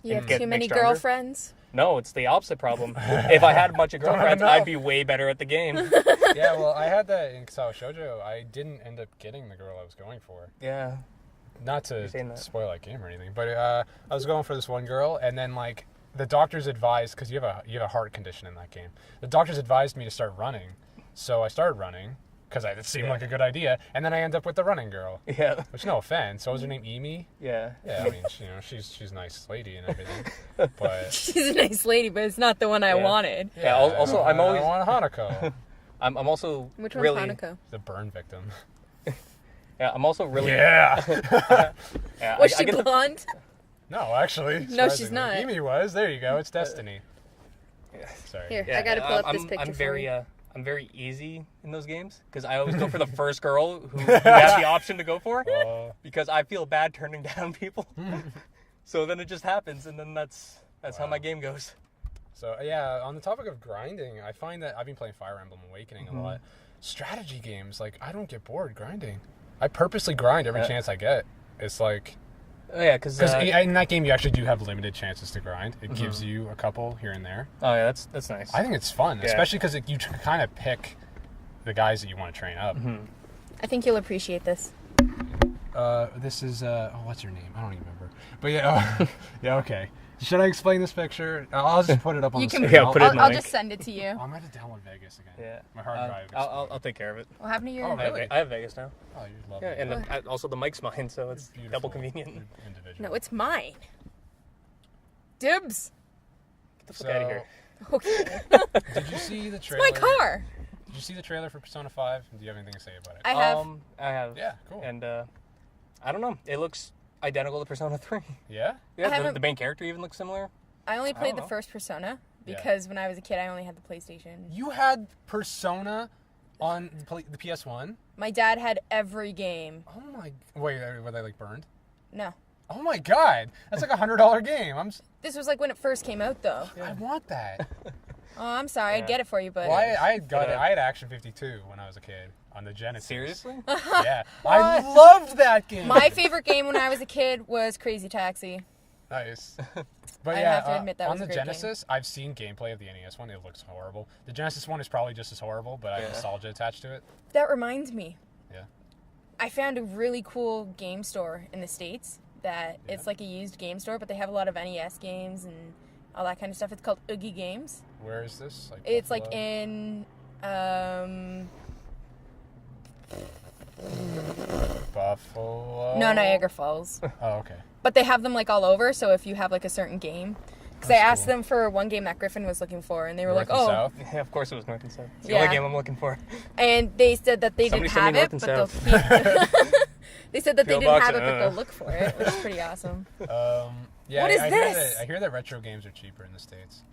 You have get too many stronger. girlfriends. No, it's the opposite problem. If I had a bunch of girlfriends, No. I'd be way better at the game. Yeah, well, I had that in Katawa Shoujo. I didn't end up getting the girl I was going for. Yeah. Not You're saying to that. spoil that game or anything, but I was going for this one girl, and then like the doctors advised, because you have a heart condition in that game. The doctors advised me to start running, so I started running because it seemed like a good idea, and then I end up with the running girl. Yeah. Which, no offense, so was her name Emi? Yeah. Yeah, I mean, she's a nice lady and everything, but She's a nice lady, but it's not the one I Yeah. wanted. Yeah, also, I'm always- I want Hanako, I'm also Which one's really Hanako? the burn victim. Yeah, I'm also really Yeah. yeah, Was I she get the- blonde? No, actually, No, she's surprisingly. not. Emi was. There you go. It's destiny. Yeah. Sorry. Here, Yeah, I gotta pull up I'm, this picture I'm for very you. I'm very easy in those games because I always go for the first girl who you have the option to go for Oh. because I feel bad turning down people. So then it just happens, and then that's how my game goes. So yeah, on the topic of grinding, I find that I've been playing Fire Emblem Awakening a lot. Strategy games, like I don't get bored grinding. I purposely grind every chance I get. It's like Oh yeah, because in that game you actually do have limited chances to grind. It gives you a couple here and there. oh yeah, that's nice. I think it's fun, Yeah. especially because you kind of pick the guys that you want to train up. I think you'll appreciate this. This is what's your name? I don't even remember. But yeah, yeah, okay. Should I explain this picture? I'll just put it up on You the can. screen. Yeah, put it in the I'll link. just send it to you. I'm going to download Vegas again. Yeah, My hard drive. I'll take care of it. What happened to your? Oh, really? I have Vegas now. Oh, you love Yeah, it. and also the mic's mine, so it's Beautiful. double convenient. Individual. No, it's mine. Dibs. Get the fuck out of here. Okay. Did you see the It's trailer? my car. Did you see the trailer for Persona 5? Do you have anything to say about it? I have. I have. Yeah, cool. And I don't know. It looks identical to Persona 3. Yeah? Yeah, haven't- the main character even looks similar. I only played the know. first Persona Yeah. because when I was a kid, I only had the PlayStation. You had Persona on the PS1? My dad had every game. Oh my... Wait, were they like burned? No. Oh my god! That's like $100 game. This was like when it first came out, though. I want that. Oh, I'm sorry. I'd Yeah. get it for you, but Well, I had got But, it. I had Action 52 when I was a kid on the Genesis. Seriously? Yeah. I loved that game. my favorite game when I was a kid was Crazy Taxi. Nice. But I yeah, have to admit that on was a the great Genesis, I've seen gameplay of the NES one. It looks horrible. The Genesis one is probably just as horrible, but I have Yeah. nostalgia attached to it. That reminds me. Yeah. I found a really cool game store in the States that it's like a used game store, but they have a lot of NES games and all that kind of stuff. It's called Oogie Games. Where is this? It's Buffalo? like in Buffalo. no, Niagara Falls. Oh, okay. But they have them like all over. So if you have like a certain game, because I asked them for one game that Griffin was looking for, and they were North like, and "Oh, South? Yeah, of course it was North and South. It's the Yeah. only game I'm looking for. And they said that they Somebody didn't send have me it, North but and they'll keep. They said that they PO didn't box, have it, but they'll look for it, which is pretty awesome. Yeah, What is I this? I hear that retro games are cheaper in the States.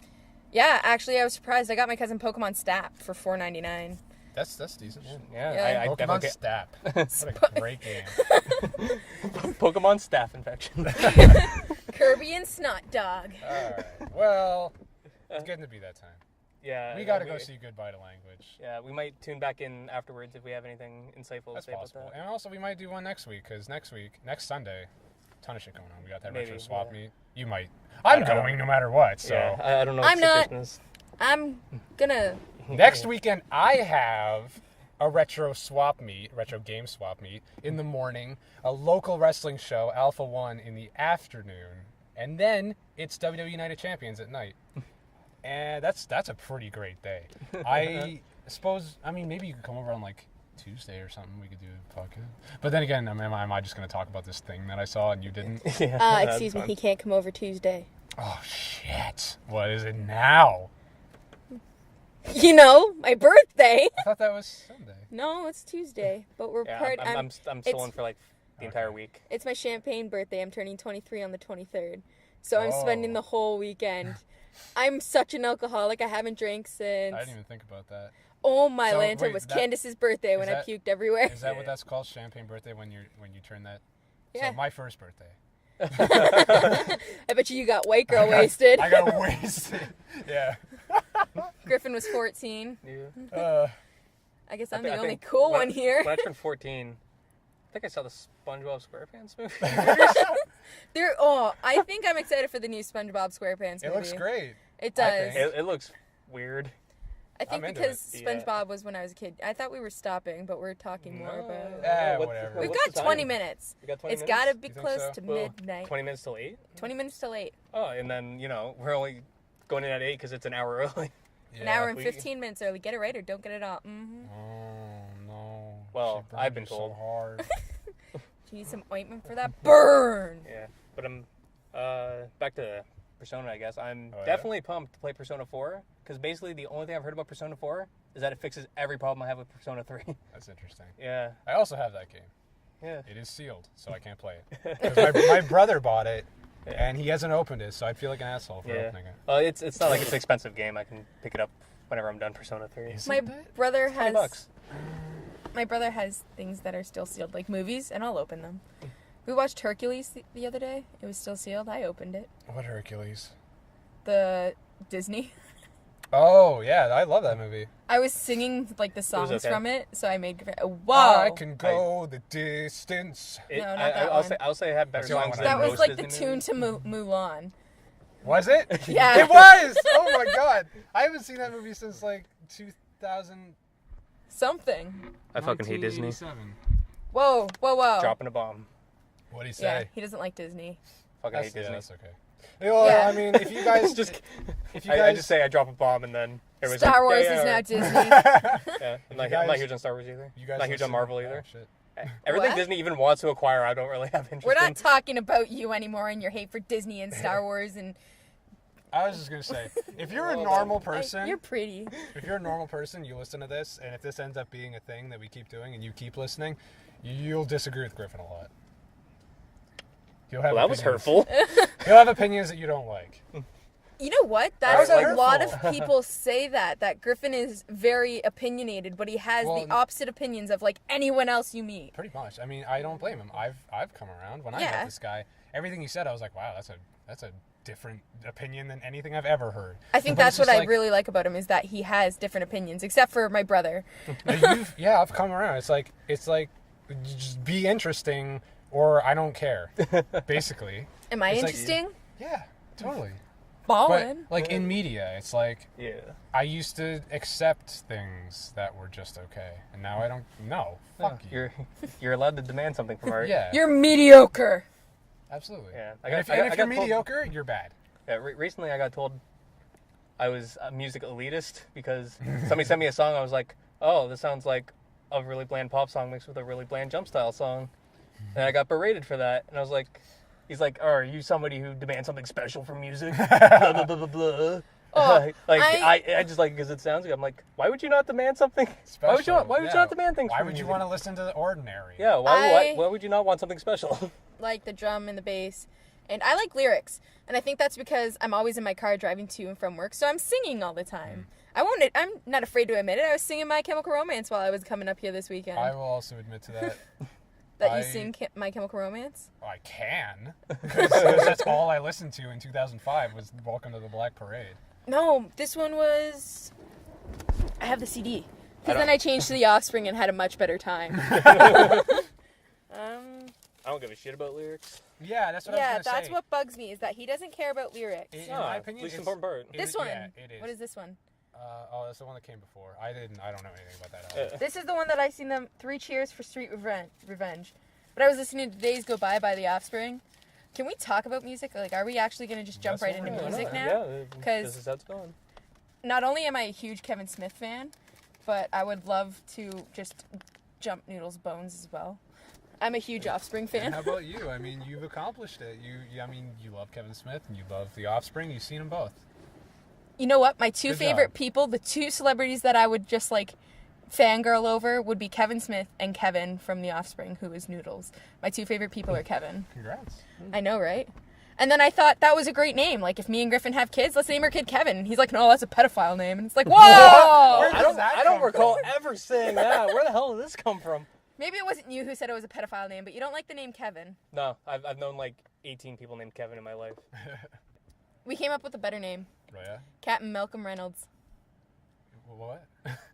Yeah, actually, I was surprised. I got my cousin Pokemon Snap for $4.99. That's decent. Yeah, Yeah. I Pokemon definitely Snap. What a great game. Pokemon staph infection. Kirby and Snot Dog. All right. Well, it's getting to be that time. Yeah, We got to go see Goodbye to Language. Yeah, we might tune back in afterwards if we have anything insightful That's to say possible. about that. And also, we might do one next week, because next Sunday, ton of shit going on. We got that Maybe, retro swap yeah. meet. You might. I'm I don't going no matter what, so. Yeah, I don't know. I'm if not. Christmas. I'm gonna. Next weekend, I have a retro game swap meet in the morning, a local wrestling show, Alpha 1, in the afternoon, and then it's WWE United Champions at night. And that's a pretty great day. I suppose, maybe you could come over on like Tuesday or something. We could do a podcast. But then again, am I just going to talk about this thing that I saw and you didn't? Yeah, Excuse me, he can't come over Tuesday. Oh, shit. What is it now? You know, my birthday. I thought that was Sunday. No, it's Tuesday, but we're Yeah, part. I'm stolen for like the entire week. It's my champagne birthday. I'm turning 23 on the 23rd, so I'm spending the whole weekend. I'm such an alcoholic. I haven't drank since. I didn't even think about that. Oh my So, lantern wait, was that- Candace's birthday when I that- puked everywhere. Is that what that's called? Champagne birthday when you turn that? Yeah. So my first birthday. I bet you got white girl wasted. I got wasted. Yeah. Griffin was 14. Yeah. I guess I'm I the only think cool when- one here. When I turned 14, I think I saw the SpongeBob SquarePants movie. I think I'm excited for the new SpongeBob SquarePants movie. It looks great. It does. think. it looks weird. I think I'm into because it. Yeah. SpongeBob was when I was a kid. I thought we were stopping, but we're talking more about it. Whatever. We've what's got the 20 time? minutes. We got 20 It's minutes? got to be You think close so? to Well, midnight. 20 minutes till 8? 20 minutes till 8. Oh, and then, we're only going in at 8 because it's an hour early. Yeah. An hour and we- 15 minutes early. Get it right or don't get it all. Oh no. Well, She burned I've been you so told. hard. Do you need some ointment for that? Burn! Yeah, but I'm back to Persona, I guess. I'm Oh, yeah? definitely pumped to play Persona 4 because basically the only thing I've heard about Persona 4 is that it fixes every problem I have with Persona 3. That's interesting. Yeah, I also have that game. yeah. It is sealed, so I can't play it. 'Cause my brother bought it, and he hasn't opened it, so I'd feel like an asshole for Yeah. opening it. Well, it's not like it's an expensive game. I can pick it up whenever I'm done Persona 3. My brother has $20. my brother has things that are still sealed, like movies, and I'll open them. We watched Hercules the other day. It was still sealed. I opened it. What Hercules? The Disney. Oh yeah, I love that movie. I was singing like the songs okay. from it, so I made. Whoa! I can go the distance. No, not that I'll one. say I have better That's the only songs one than I That know. was most like the Disney tune movies. to Mulan. Was it? Yeah. It was. Oh my god, I haven't seen that movie since like 2000. Something. I fucking hate Disney. 1987. Whoa. Dropping a bomb. What do you Yeah, say? he doesn't like Disney. Fucking That's, hate Disney. that's okay. Well, Yeah. I mean, if you guys Just, if you I guys just say I drop a bomb and then everybody's Star like, Wars yeah, is now yeah, Disney. yeah. I'm not guys- huge on Star Wars either. you guys Not huge on listen- Marvel oh, either. shit. Everything What? Disney even wants to acquire, I don't really have interest We're in. not talking about you anymore and your hate for Disney and Star Wars and I was just gonna say, if you're a Well, normal I- person, you're pretty. if you're a normal person, you listen to this, and if this ends up being a thing that we keep doing, and you keep listening, you'll disagree with Griffin a lot. You'll have Well, that was opinions. hurtful. You'll have opinions that you don't like. You know what? How is That's that a lot hurtful? of people say that Griffin is very opinionated, but he has Well, the opposite opinions of like anyone else you meet. Pretty much. I mean, I don't blame him. I've come around when I Yeah. met this guy. Everything he said, I was like, wow, that's a different opinion than anything I've ever heard. I think But that's it's what just I like- really like about him is that he has different opinions, except for my brother. Yeah, I've come around. It's like just be interesting or I don't care. Basically. Am I It's like- interesting? Yeah, totally. Ballin'. But like in media, it's like Yeah. I used to accept things that were just okay, and now I don't. No, fuck you. You're allowed to demand something from art. Yeah, You're mediocre. absolutely. Yeah. And if you're mediocre, you're bad. Yeah, recently I got told I was a music elitist because somebody sent me a song. I was like, oh, this sounds like a really bland pop song mixed with a really bland jump style song. And I got berated for that. And I was like, he's like, oh, are you somebody who demands something special from music? Blah, blah, blah, blah, blah. Oh, I just like because it sounds good. I'm like, why would you not demand something? Special. Why would you not demand things Why from would you music? want to listen to the ordinary? Yeah, why would you not want something special? like the drum and the bass, and I like lyrics, and I think that's because I'm always in my car driving to and from work, so I'm singing all the time. I'm not afraid to admit it. I was singing My Chemical Romance while I was coming up here this weekend. I will also admit to that. That you sing My Chemical Romance? I can. Because that's all I listened to in 2005 was Welcome to the Black Parade. No, this one was... I have the CD. Because then I changed to The Offspring and had a much better time. I don't give a shit about lyrics. Yeah, that's what I was going to say. Yeah, that's what bugs me, is that he doesn't care about lyrics. In my opinion, least important part. This one. Yeah, it is. What is this one? That's the one that came before. I don't know anything about that album. This is the one that I seen them 3 Cheers for Street Revenge. But I was listening to Days Go By the Offspring. Can we talk about music? Like, are we actually going to just jump right into music now? Yeah, because this is how it's going. Not only am I a huge Kevin Smith fan, but I would love to just jump Noodle's bones as well. I'm a huge Offspring fan. And how about you? I mean, you've accomplished it. You love Kevin Smith and you love The Offspring. You've seen them both. You know what? My 2 Good favorite job. people, the 2 celebrities that I would just like fangirl over would be Kevin Smith and Kevin from The Offspring, who is Noodles. My 2 favorite people are Kevin. Congrats. I know, right? And then I thought that was a great name. Like, if me and Griffin have kids, let's name our kid Kevin. And he's like, no, that's a pedophile name. And it's like, whoa! I don't recall ever saying that. Where the hell did this come from? Maybe it wasn't you who said it was a pedophile name, but you don't like the name Kevin. No, I've known like 18 people named Kevin in my life. We came up with a better name. Oh, yeah? Captain Malcolm Reynolds. What?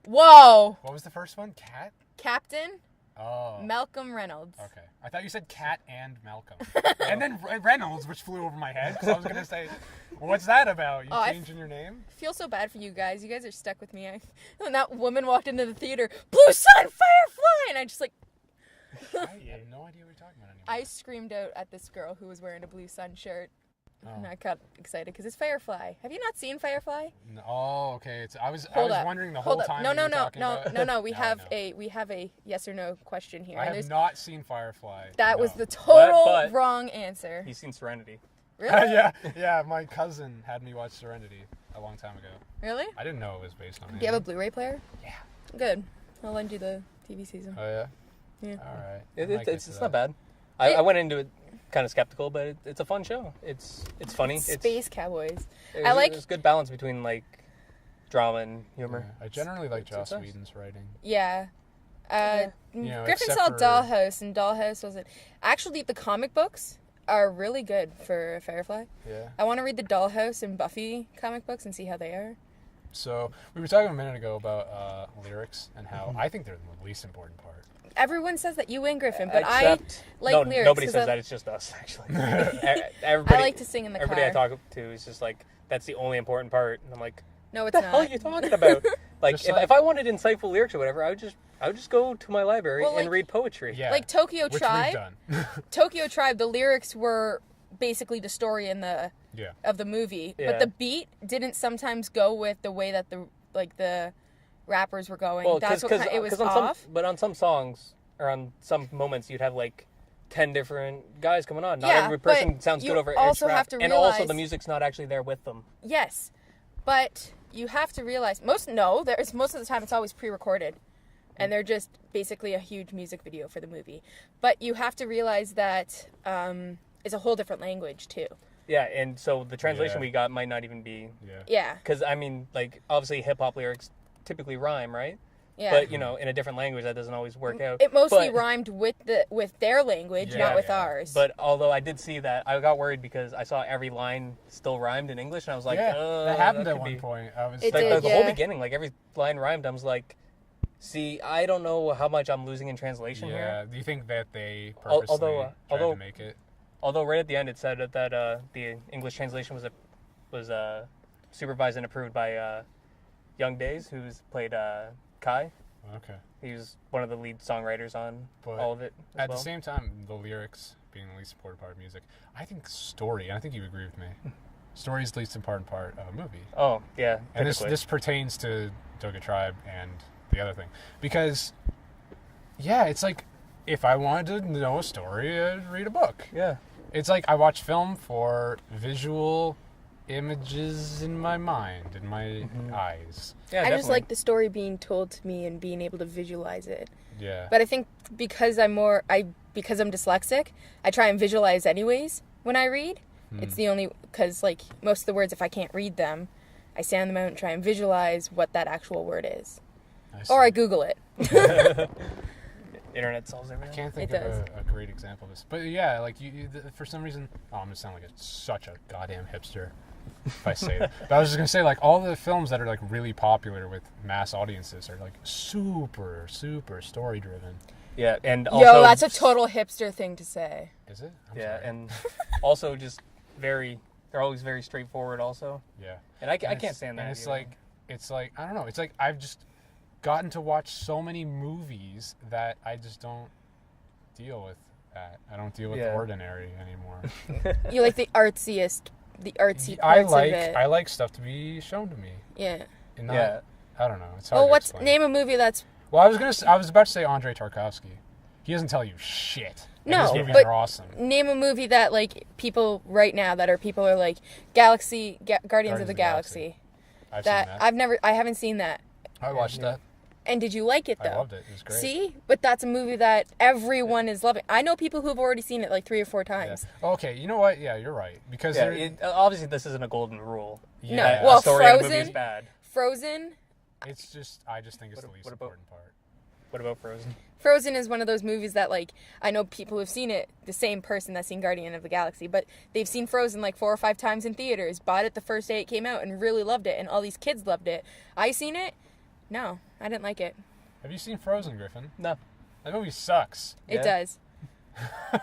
Whoa! What was the first one? Cat? Captain Oh. Malcolm Reynolds. Okay. I thought you said Cat and Malcolm. And then Reynolds, which flew over my head. So I was going to say, what's that about? You changing your name? I feel so bad for you guys. You guys are stuck with me. When that woman walked into the theater, Blue Sun, Firefly! And I just like... I have no idea what you're talking about anymore. I screamed out at this girl who was wearing a Blue Sun shirt. Oh. And I got excited because it's Firefly. Have you not seen Firefly? No, oh, okay. I was Hold up. wondering the Hold whole up. time. No. We No, have no. we have a yes or no question here. I And have not seen Firefly. that was No. the total But- wrong answer. He's seen Serenity. Really? yeah. My cousin had me watch Serenity a long time ago. Really? I didn't know it was based on. Do you have a Blu-ray player? Yeah. Good. I'll lend you the TV season. Oh yeah. Yeah. All right. It's not bad. I went into it kind of skeptical, but it's a fun show. It's funny. Space Cowboys. There's good balance between like drama and humor. I generally like It's Joss nice. Whedon's writing. Yeah. Griffin except saw for- Dollhouse, and Dollhouse wasn't. Actually, the comic books are really good for Firefly. Yeah. I want to read the Dollhouse and Buffy comic books and see how they are. So we were talking a minute ago about lyrics and how I think they're the least important part. Everyone says that you win, Griffin, but Except, I like no, lyrics. nobody 'cause says I- that. It's just us, actually. Everybody, I like to sing in the everybody car. I talk to is just like, that's the only important part. And I'm like, No, it's what the hell are not. you talking about? Like, Just if I wanted insightful lyrics or whatever, I would just go to my library Well, and like- read poetry. Yeah. Like Tokyo which Tribe. we've done. Tokyo Tribe, the lyrics were basically the story in the Yeah. of the movie, Yeah. but the beat didn't sometimes go with the way that the rappers were going. Well, That's what it was on off. but on some songs or on some moments, you'd have like 10 different guys coming on. Not Yeah, every person but sounds you good over each also rap. have to and also realize- the music's not actually there with them. Yes, but you have to realize most of the time it's always pre-recorded, and they're just basically a huge music video for the movie. But you have to realize that it's a whole different language too. Yeah, and so the translation Yeah. we got might not even be... Yeah. Yeah, Because, I mean, like, obviously hip-hop lyrics typically rhyme, right? yeah. But, you know, in a different language, that doesn't always work out. It mostly But- rhymed with their language, Yeah, not with yeah. ours. But although I did see that, I got worried because I saw every line still rhymed in English, and I was like, yeah, that happened at could one be... point. I was It Like, did, the whole yeah. beginning, like, every line rhymed, I was like, see, I don't know how much I'm losing in translation here. Yeah. Do you think that they Al- purposely although, tried although- to make it? Although right at the end it said that the English translation was supervised and approved by Young Days, who's played Kai. Okay. He was one of the lead songwriters on But all of it. As At well. the same time, the lyrics being the least important part of music, I think story, and I think you agree with me. story is the least important part of a movie. Oh, yeah. And typically. this pertains to Doga Tribe and the other thing. Because, yeah, it's like, if I wanted to know a story, I'd read a book. Yeah. It's like I watch film for visual images in my mind, in my eyes. Yeah, I just definitely. like the story being told to me and being able to visualize it. Yeah. But I think because I'm dyslexic, I try and visualize anyways when I read. It's the only, because like most of the words, if I can't read them, I sound them out and try and visualize what that actual word is. Or I Google it. Internet solves everything. I can't think It of a great example of this. But yeah, like for some reason, I'm going to sound like such a goddamn hipster if I say that. But I was just going to say, like, all the films that are like really popular with mass audiences are like super, super story driven. Yeah, and also... Yo, that's a total hipster thing to say. Is it? I'm Yeah, sorry. and also just they're always very straightforward also. Yeah. And I And can't it's- stand that. And it's either. like, I don't know. It's like I've just gotten to watch so many movies that I just don't deal with that. I don't deal with the Yeah. ordinary anymore. You like the artsy I parts of it. I like stuff to be shown to me. Yeah. And not, Yeah. I don't know. It's hard Well, to explain. name a movie that's... Well, I was about to say Andrei Tarkovsky. He doesn't tell you shit. And No, his movies but are awesome. name a movie that like people right now people are like Guardians of the Galaxy. I've seen that. I haven't seen that. I watched that. And did you like it though? I loved it. It was great. See, but that's a movie that everyone is loving. I know people who've already seen it like 3 or 4 Yeah. times. Okay, you know what? Yeah, you're right. Because yeah, there- obviously this isn't a golden rule. yeah, No, That well, a story in a movie Frozen- is bad. Frozen. it's just I just think it's What- the least what about- important part. What about Frozen? Frozen is one of those movies that like I know people who've seen it. The same person that's seen Guardian of the Galaxy, but they've seen Frozen like 4 or 5 times in theaters. Bought it the first day it came out and really loved it. And all these kids loved it. I seen it. No, I didn't like it. Have you seen Frozen, Griffin? No. That movie sucks. It Yeah. does.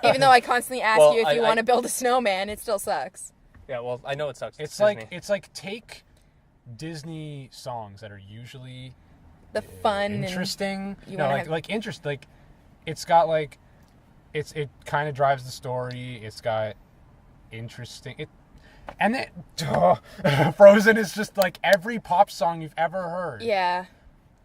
Even though I constantly ask Well, you if you I- want to build a snowman, it still sucks. Yeah, well, I know it sucks. It's Disney. like take Disney songs that are usually The fun and interesting. you No, wanna like have- like interest. Like it's got like it kind of drives the story. It's got interesting. And then Frozen is just like every pop song you've ever heard. yeah.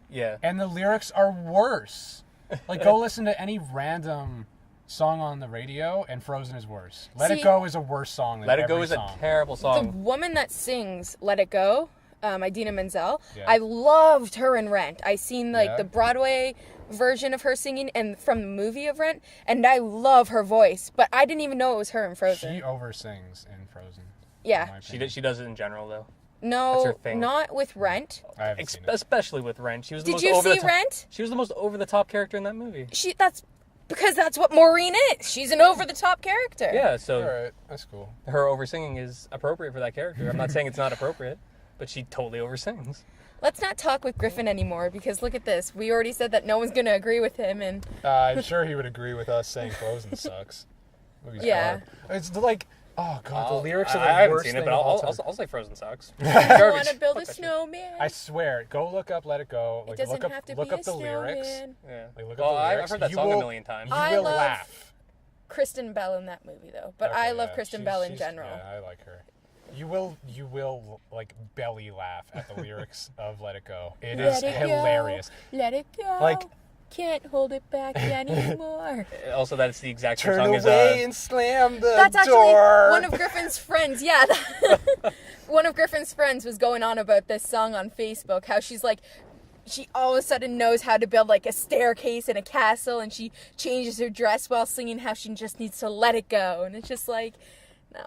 Yeah. And the lyrics are worse. Like go listen to any random song on the radio, and Frozen is worse. Let It See- Go is a worse song than Let It every Go is a song. terrible The song. woman that sings "Let It Go," Idina Menzel, Yeah. I loved her in Rent. I seen like Yeah. the Broadway version of her singing and from the movie of Rent, and I love her voice. But I didn't even know it was her in Frozen. She oversins in Frozen. in Yeah. my She opinion. does it in general though. No, her thing. not with Rent. I haven't seen it. Especially with Rent. She was the Did most you over see the top. Rent? She was the most over the top character in that movie. That's because that's what Maureen is. She's an over the top character. Yeah, so All right, that's cool. her oversinging is appropriate for that character. I'm not saying it's not appropriate, but she totally oversins. Let's not talk with Griffin anymore because look at this. We already said that no one's gonna agree with him, and I'm sure he would agree with us saying Frozen sucks. Movie's Yeah. hard. It's like, oh god, the lyrics are the I haven't worst seen thing it, but of all I'll time. say Frozen sucks. I Garbage. want to build Fuck a that shit. snowman. I swear, go look up Let It Go. It Like doesn't look have up to look be up a the lyrics. snowman. Yeah. Like, look up Well, the I've lyrics. heard that You song will- a million times. You I will love- laugh. Kristen Bell in that movie though, but Okay, I love yeah. Kristen She's- Bell in she's- general. Yeah, I like her. You will like belly laugh at the lyrics of Let It Go. It is Let it go. hilarious. Let it go. Like- Can't hold it back anymore. Also, that's the exact same Turn song away as and slam the That's actually door. one of Griffin's friends. Yeah, one of Griffin's friends was going on about this song on Facebook. How she's like, she all of a sudden knows how to build like a staircase and a castle, and she changes her dress while singing how she just needs to let it go, and it's just like, no.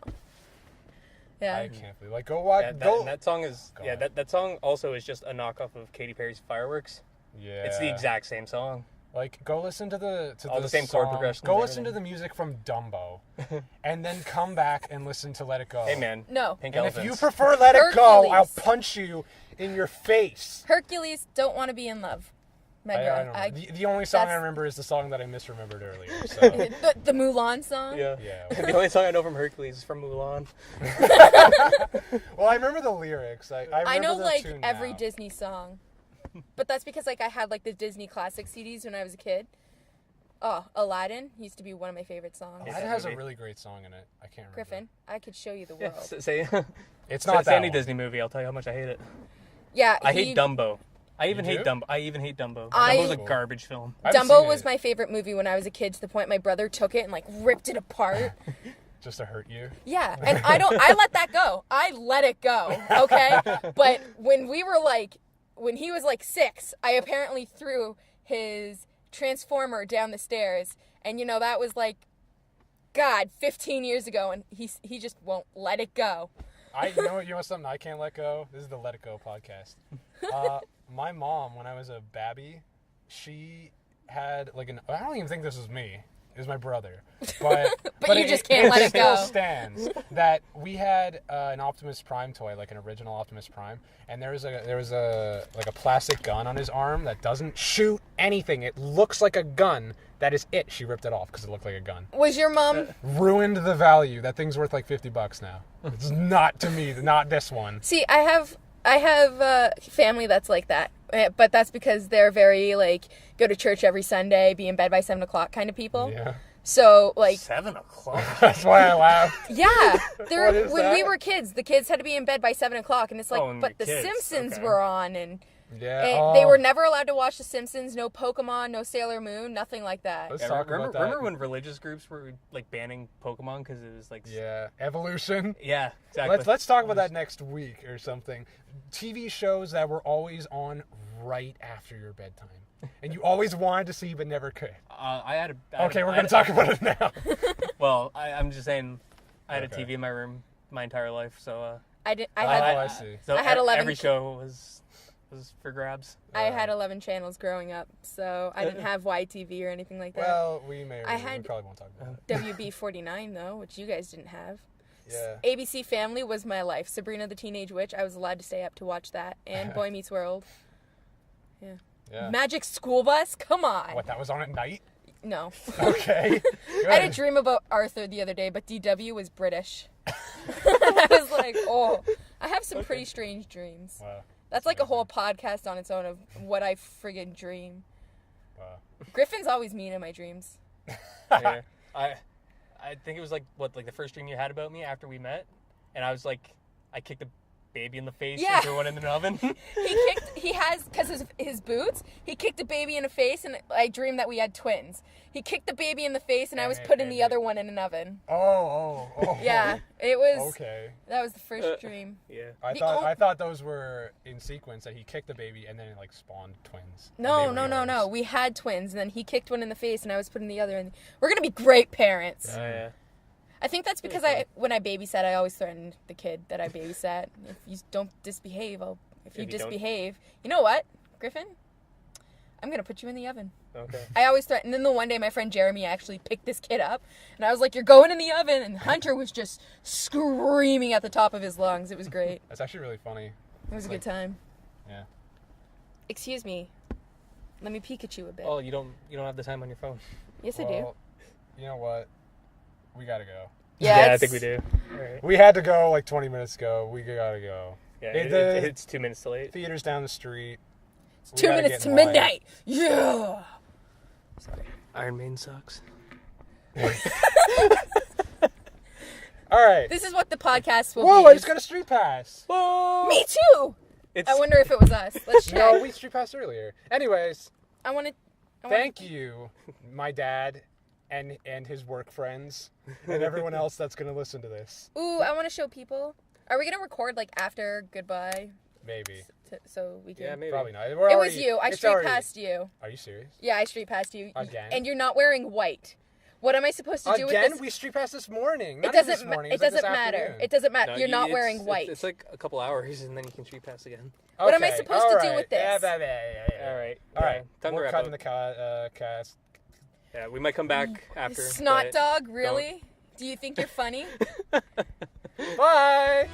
Yeah. I can't believe. Like, go watch. that song is Go yeah. on. That song also is just a knockoff of Katy Perry's Fireworks. Yeah. It's the exact same song. Like, go listen to All the same chord song. progressions Go and listen to everything. the music from Dumbo, and then come back and listen to Let It Go. Hey man. No. Pink And if elephants. you prefer Let It Go, Hercules. I'll punch you in your face. Hercules don't want to be in love. I Megra. don't know. The only song I that's- remember is the song that I misremembered earlier. So the Mulan song. Yeah. yeah. The only song I know from Hercules is from Mulan. Well, I remember the lyrics. I remember know the like tune every now. Disney song, but that's because like I had like the Disney classic CDs when I was a kid. Oh, Aladdin used to be one of my favorite songs. Yeah. Aladdin has a really great song in it. I can't remember. Griffin, I could show you the world. Yeah, say It's not that any one. Disney movie. I'll tell you how much I hate it. Yeah, I hate Dumbo. I even You hate do? Dumbo. Dumbo's a Cool. garbage film. I haven't Dumbo seen was it my favorite movie when I was a kid, to the point my brother took it and like ripped it apart. just to hurt you. Yeah, and I let that go. I let it go, okay? But when he was like 6, I apparently threw his Transformer down the stairs, and that was like, God, 15 years ago, and he just won't let it go. You know something I can't let go? This is the Let It Go podcast. My mom, when I was a babby, she had like I don't even think this was me. It was my brother. But you just can't let it go. still stands that we had an Optimus Prime toy, like an original Optimus Prime, and there was a plastic gun on his arm that doesn't shoot anything. It looks like a gun. That is it. She ripped it off because it looked like a gun. Was your mom... Ruined the value. That thing's worth like $50 now. It's not to me. Not this one. See, I have family that's like that, but that's because they're very like go to church every Sunday, be in bed by 7 o'clock kind of people. Yeah. So like 7 o'clock. That's why I laughed. yeah, What is when that? we were kids, the kids had to be in bed by 7 o'clock, and it's like, Oh, and but the The kids, Simpsons okay. were on, and Yeah. they were never allowed to watch The Simpsons. No Pokemon, no Sailor Moon, nothing like that. Let's Yeah, talk about that. remember when religious groups were like banning Pokemon because it was like Yeah. Evolution. yeah, exactly. Let's talk about that next week or something. TV shows that were always on right after your bedtime, and you always wanted to see but never could. I had Okay, we're gonna talk about it now. Well, I'm just saying, I had Okay. a TV in my room my entire life, so I did. Oh, I see. so I had 11 every show was for grabs. I had 11 channels growing up, so I didn't have YTV or anything like that. Well, we may. I We had- probably won't talk about it. WB49 though, which you guys didn't have. Yeah. ABC Family was my life. Sabrina the Teenage Witch, I was allowed to stay up to watch that, and Boy Meets World. Yeah. Magic School Bus, come on. What? That was on at night. No. Okay. I had a Good. dream about Arthur the other day, but DW was British. And I was like, oh, I have some pretty strange dreams. Wow. That's like a whole podcast on its own of what I friggin' dream. Wow. Griffin's always mean in my dreams. Yeah. I think it was like the first dream you had about me after we met, and I was like, I kicked a baby in the face Yeah. and threw one in an oven. Because his boots, he kicked a baby in the face, and I dreamed that we had twins. He kicked the baby in the face, and I was putting the other one in an oven. Oh. Yeah, it was, Okay. that was the first dream. Yeah. I thought those were in sequence, that he kicked the baby and then it like spawned twins. And No, they were no. yours. We had twins, and then he kicked one in the face, and I was putting the other in. We're gonna be great parents. Yeah. I think that's because when I babysat, I always threatened the kid that I babysat. If you don't disbehave, if you you don't- disbehave, you know what, Griffin? I'm gonna put you in the oven. Okay. I always threatened. And then the one day, my friend Jeremy actually picked this kid up, and I was like, "You're going in the oven!" And Hunter was just screaming at the top of his lungs. It was great. That's actually really funny. It was a good time. Yeah. Excuse me. Let me Pikachu a bit. Oh, you don't have the time on your phone. Yes, I do. Well, you know what? We gotta go. Yeah, I it's- think we do. All right. We had to go like 20 minutes ago. We gotta go. Yeah, It's it's 2 minutes too late. theater's down the street. It's We 2 gotta minutes get to in line. midnight. Yeah. Iron Maiden sucks. All right. This is what the podcast will Whoa! be. I just got a street pass. Whoa! Me too. It's I wonder if it was us. Let's check. No, we street passed earlier. Anyways, I want to. thank you, my dad, and his work friends, and everyone else that's gonna listen to this. Ooh, I want to show people. Are we gonna record like after goodbye, Maybe. so we can? Yeah, maybe. Probably not. It was you. I street passed you. Are you serious? Yeah, I street passed you. Again? And you're not wearing white. What am I supposed to do with Again, this? we street passed this morning. It Not even doesn't. this morning. It was like this doesn't matter. afternoon. It doesn't matter. No, You're not it's- wearing white. It's like a couple hours, and then you can street pass again. What am I Okay, supposed to do alright. with this? All right. All right. Time to We're wrap cutting up. the cast. Yeah, we might come back after. Snot but dog, really? Do you think you're funny? Bye.